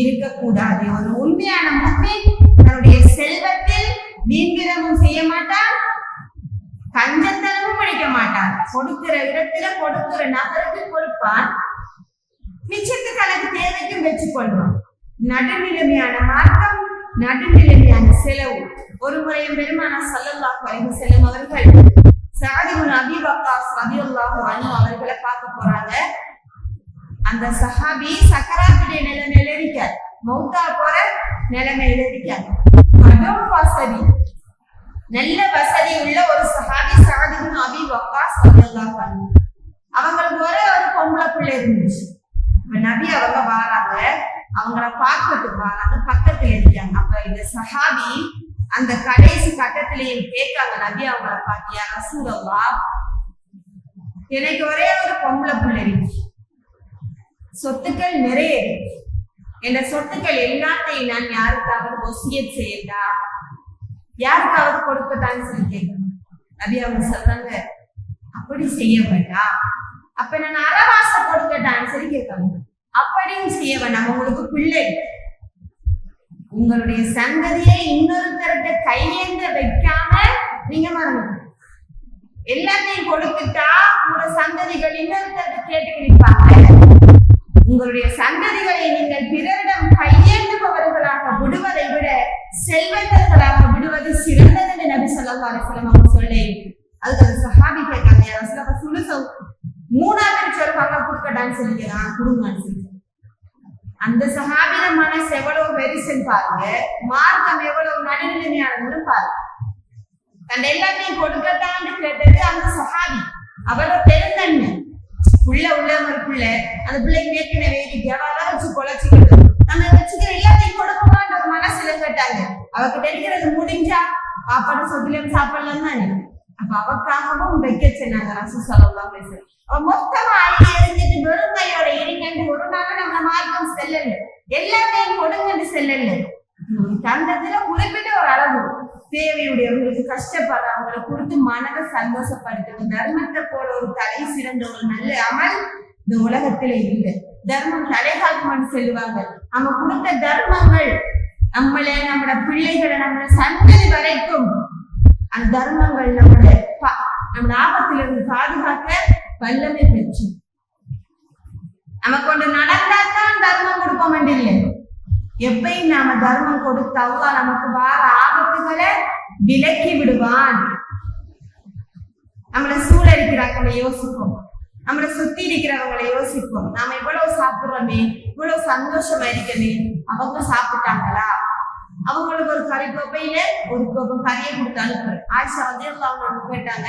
இருக்கக்கூடாது. ஒரு உண்மையான முஸ்லிம் தன்னுடைய செல்வத்தில் வீண்விரயம் செய்ய மாட்டான், கஞ்சத்தனமும் படிக்க மாட்டான். கொடுக்கிற இடத்துல கொடுக்கிற நபருக்கு கொடுப்பான், மிச்சத்து கணக்கு தேவைக்கும் வச்சுக்கொள்வான். நடுநிலைமையான மார்க்கம், நடுநிலைமையான செலவு. ஒரு முறையும் பெருமானார் ஸல்லல்லாஹு அலைஹி வஸல்லம் அவர்கள் சஅத் இப்னு அபீ வக்காஸ் ரலியல்லாஹு அன்ஹு அவர்களை பார்க்க போறாங்க. அந்த சஹாபி சக்கராத்துடைய நிலைமையில இருக்கார், மௌத்தா போற நிலைமையில இருக்கார். கடும் வசதி, நல்ல வசதி உள்ள ஒரு சஹாபி சஅத் இப்னு அபீ வக்காஸ் ரலியல்லாஹு அன்ஹு. அவங்களுக்கு ஒரே ஒரு பொம்பளை பிள்ளை இருந்துச்சு. நபி அவங்க வாராங்க, அவங்கள பார்க்கறதுக்கு வராங்க, பக்கத்துல இருக்காங்க. அப்ப இந்த சஹாபி அந்த கடைசி கட்டத்திலையும் கேட்காங்க, நபி அவங்கள பாத்தியா ரசூலல்லாஹ், எனக்கு ஒரே ஒரு பொம்பளை பிள்ளை இருக்கு, சொத்துக்கள் நிறைய இருக்கு, என்ற சொத்துக்கள் எல்லாத்தையும் நான் யாருக்காவது வசியத் செய்யட்டா, யாருக்காவது கொடுக்கட்டான்னு சொல்லி கேட்கணும். நபி அவங்க சொல்றாங்க, அப்படி செய்ய வேண்டாம், அப்ப நான் அறவாச கொடுக்கட்டான்னு சொல்லி கேட்கணும். அப்படியும் செய்ய வேண்டாம், உங்களுக்கு பிள்ளை, உங்களுடைய சந்ததியை இன்னொருத்தர்கிட்ட கையேந்த வைக்காம நீங்க மறந்து எல்லாத்தையும் கொடுத்துட்டா உங்களோட சந்ததிகள் இன்னொருத்தர்கிட்ட கேட்டு நிற்பாங்க. உங்களுடைய சந்ததிகளை நீங்கள் பிறரிடம் கையேந்துபவர்களாக விடுவதை விட செல்வந்தர்களாக விடுவது சிறந்தது என்று நபி ஸல்லல்லாஹு அலைஹி வஸல்லம் அவங்க சொல்லி, அதுக்கு அந்த சஹாபி கேட்டாங்க, ரசூலுல்லாஹ் சுலுசம் மூணாவது சொல்லுவாங்க, கொடுக்கட்டான்னு சொல்லிக்கிறான், கொடுங்கன்னு சொல்லி. அந்த சஹாபின மனசு எவ்வளவு பெருசுன்னு பாருங்க, மார்க்கம் எவ்வளவு நடுநிலைமையானதுன்னு பாருங்க. தன் எல்லாத்தையும் கொடுக்கட்டான்னு கேட்டது அந்த சஹாபி, அவரோட பெருந்தன்மை. உள்ளவங்களுக்குள்ள அந்த பிள்ளைக்கு ஏற்கனவே எவ்வளவு வச்சு கொலைச்சிக்கிட்டு நம்ம வச்சுக்கிற எல்லாத்தையும் கொடுக்கணும்ன்ற ஒரு மனசுல கேட்டாங்க. அவகிட்ட இருக்கிறது முடிஞ்சா பாப்பாடு சொத்துலயும் சாப்பிடலாம் தானே. அப்ப அவக்காகவும் வைக்க சொன்னாங்க ரசூல் ஸல்லல்லாஹு அலைஹி வஸல்லம். அவ மொத்தமா அள்ளி எறிஞ்சிட்டு வெறும் கையோட இருங்கன்னு ஒரு நாள் நம்ம மார்க்கம் செல்லல, எல்லாத்தையும் கொடுங்கன்னு செல்லல. தந்தத்துல குறிப்பிட்ட ஒரு அளவு தேவையுடையவங்களுக்கு, கஷ்டப்படுறவங்களை கொடுத்து மனதை சந்தோஷப்படுத்தும். தர்மத்தை போல ஒரு தலை சிறந்த ஒரு நல்ல அமல் இந்த உலகத்துல இல்லை. தர்மம் தலைகாக்கும்னு சொல்லுவாங்க. நம்ம கொடுத்த தர்மங்கள் நம்மளோட பிள்ளைகளை, நம்மளோட சந்ததி வரைக்கும் அந்த தர்மங்கள் நம்ம ஆபத்திலிருந்து பாதுகாக்க வல்லமை பெற்று நமக்கு ஒன்று நடந்தாதான் தர்மம் கொடுப்போம் இல்லை. எப்பயும் நாம தர்மம் கொடுத்து அல்லாஹ் நமக்கு வார ஆபத்துகளை விலக்கி விடுவான். நம்மளை சூழலிக்கிறவங்களை யோசிப்போம், நம்மளை சுத்தி இருக்கிறவங்களை யோசிப்போம். நாம இவ்வளவு சாப்பிடுறோமே, இவ்வளவு சந்தோஷமா இருக்கமே, அவங்க சாப்பிட்டாங்களா, அவங்களுக்கு ஒரு கறி கோப்பையில ஒரு கோப்பை கறியை கொடுத்து அனுப்புறேன். ஆயிஷா அவங்க கேட்டாங்க,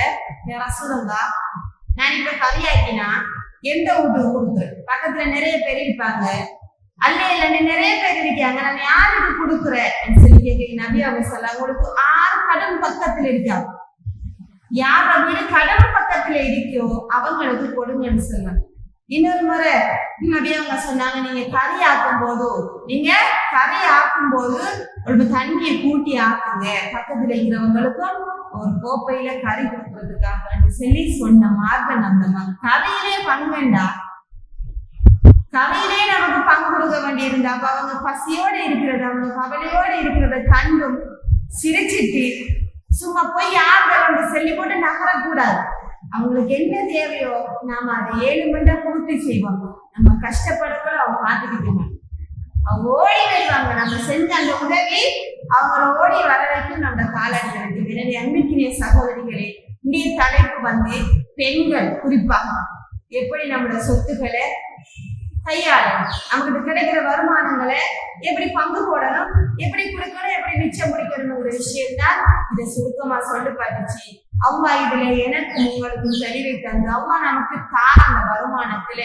ரசூலுல்லாஹ் நான் இப்ப கறியாக்கினா எந்த வீட்டுக்கு கொடுக்குறேன், பக்கத்துல நிறைய பேர் இருப்பாங்க, அல்ல இல்லன்னு நிறைய பேர் இருக்காங்க, நான் யாருக்கு கொடுக்குறேன் சொல்லி கேட்க நபி அவங்க சொல்ல, உங்களுக்கு 6 கடன் பக்கத்துல இருக்காங்க, யார வீடு கடன் பக்கத்துல இருக்கோ அவங்களுக்கு கொடுங்கன்னு சொல்லுவாங்க. இன்னொரு முறை நபி அவங்க சொன்னாங்க, நீங்க கறி ஆக்கும் போது ஒரு தண்ணியை கூட்டி ஆக்குங்க, பக்கத்துல இருக்கிறவங்களுக்கும் ஒரு கோப்பையில கறி கொடுக்கறதுக்காக சொல்லி சொன்ன மார்க்கம். நம்ம கறியிலே பங்குண்டா, கறியிலே நமக்கு பங்கு கொடுக்க வேண்டியிருந்தா, அப்ப அவங்க பசியோட இருக்கிறது, அவங்க கவலையோட இருக்கிறத கண்டும் சிரிச்சிட்டு சும்மா போய் யாருன்னு சொல்லி போட்டு நகரக்கூடாது. அவங்களுக்கு என்ன தேவையோ நாம அதை 7 மணி நேரம் பூர்த்தி செய்வோம். நம்ம கஷ்டப்படக்கூட அவங்க பார்த்துக்கிட்டு அவங்க ஓடி வருவாங்க. நம்ம செஞ்ச அந்த உதவி அவங்கள ஓடி வர வைக்கும் நம்ம காலத்தில் இருக்கு. எனவே அன்பிற்கினிய சகோதரிகளே, இந்திய தலைப்பு பெண்கள் குறிப்பாக எப்படி நம்மளோட சொத்துக்களை கையாள, நமக்கு கிடைக்கிற வருமானங்களை எப்படி பங்கு போடணும், எப்படி கொடுக்கணும், எப்படி மிச்சம் முடிக்கணும் ஒரு விஷயம் தான் இதை சுருக்கமா சொல்லி பார்த்துச்சு. அம்மா இதுல எனக்கும் உங்களுக்கும் தெளிவை தந்து அம்மா நமக்கு அந்த வருமானத்துல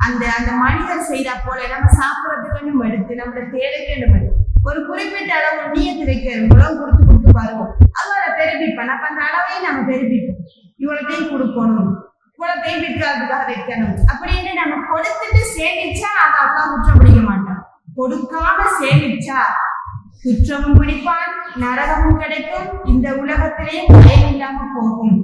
அந்த அந்த மனிதர் செய்தா போல நம்ம சாப்பிடறதுக்கு எடுத்து நம்மளோட தேவைக்கு ஒரு குறிப்பிட்ட அளவு நீயத்து வைக்கிறோம், கொடுத்து வருவோம். அதோட பெருப்பிப்போம். அப்ப அந்த அளவையும் நம்ம பெருப்பிப்போம். இவ்வளோத்தையும் கொடுக்கணும், இவ்வளோத்தையும் விற்கிறதுக்காக வைக்கணும் அப்படின்னு நம்ம கொடுத்துட்டு சேமிச்சா அதை அல்லாஹ் குற்றம் பிடிக்க மாட்டோம். கொடுக்காம சேமிச்சா குற்றமும் பிடிப்பான், நரகமும் கிடைக்கும், இந்த உலகத்திலேயே பயம் இல்லாம போகும்.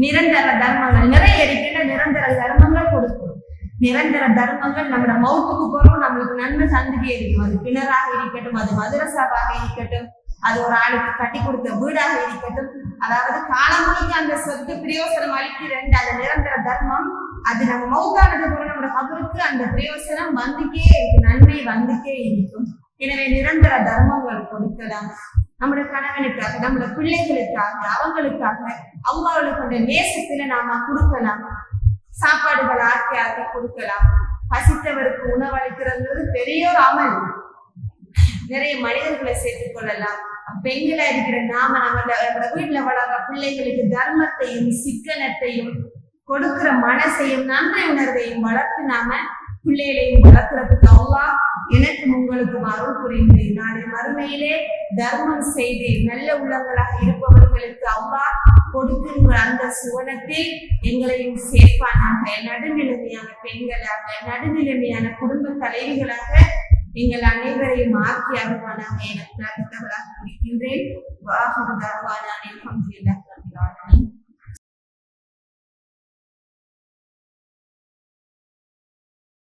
நிரந்தர தர்மங்கள் நிறைய இருக்கின்ற நிரந்தர தர்மங்கள் கொடுக்கும். நிரந்தர தர்மங்கள் நம்மளோட மௌத்துக்கு போறோம் நம்மளுக்கு நன்மை தந்துட்டே இருக்கும். அது கிணறாக இருக்கட்டும், அது மதரசாவாக இருக்கட்டும், அது ஒரு ஆளுக்கு கட்டி கொடுத்த வீடாக இருக்கட்டும், அதாவது காலம் முழுக்க அந்த சொத்து பிரயோசனம் அளிக்கிற அந்த நிரந்தர தர்மம் அது நம்ம மௌத்தானது போற நம்மளோட கபருக்கு அந்த பிரயோசனம் வந்துட்டே இருக்கு, நன்மை வந்துட்டே இருக்கும். எனவே நிரந்தர தர்மங்கள் கொடுக்கலாம். நம்முடைய கணவனுக்காக, நம்முடைய பிள்ளைகளுக்காக, அவங்களுக்காக, அவங்களுக்கு நேசத்துல நாம கொடுக்கலாம். சாப்பாடுகள் ஆக்கி ஆக்கி கொடுக்கலாம். பசித்தவருக்கு உணவளிக்கிறது பெரிய ஒரு அமல். நிறைய மனிதர்களை சேர்த்துக் கொள்ளலாம். பெண்களா இருக்கிற நாம நம்ம வீட்டுல வளர்ற பிள்ளைகளுக்கு தர்மத்தையும் சிக்கனத்தையும் கொடுக்கிற மனசையும் நன்மை உணர்வையும் வளர்த்து நாம பிள்ளைகளையும் வளர்க்கிறதுக்கு அல்லாஹ் எனக்கும் உங்களுக்கும் அருள் புரிந்து நாளை மறுமையிலே தர்மம் செய்து நல்ல உள்ளங்களாக இருப்பவர்களுக்கு அல்லாஹ் கொடுக்கின்ற அந்த சுவனத்தில் எங்களையும் சேர்ப்பானாக. நடுநிலைமையான பெண்களாக, நடுநிலைமையான குடும்ப தலைவிகளாக எங்கள் அனைவரையும் ஆக்கி அருள்வானாக என பிரார்த்தித்தவளாக இருக்கின்றேன். வாஹிரு தஅவானா அல்ஹம்துலில்லாஹ்.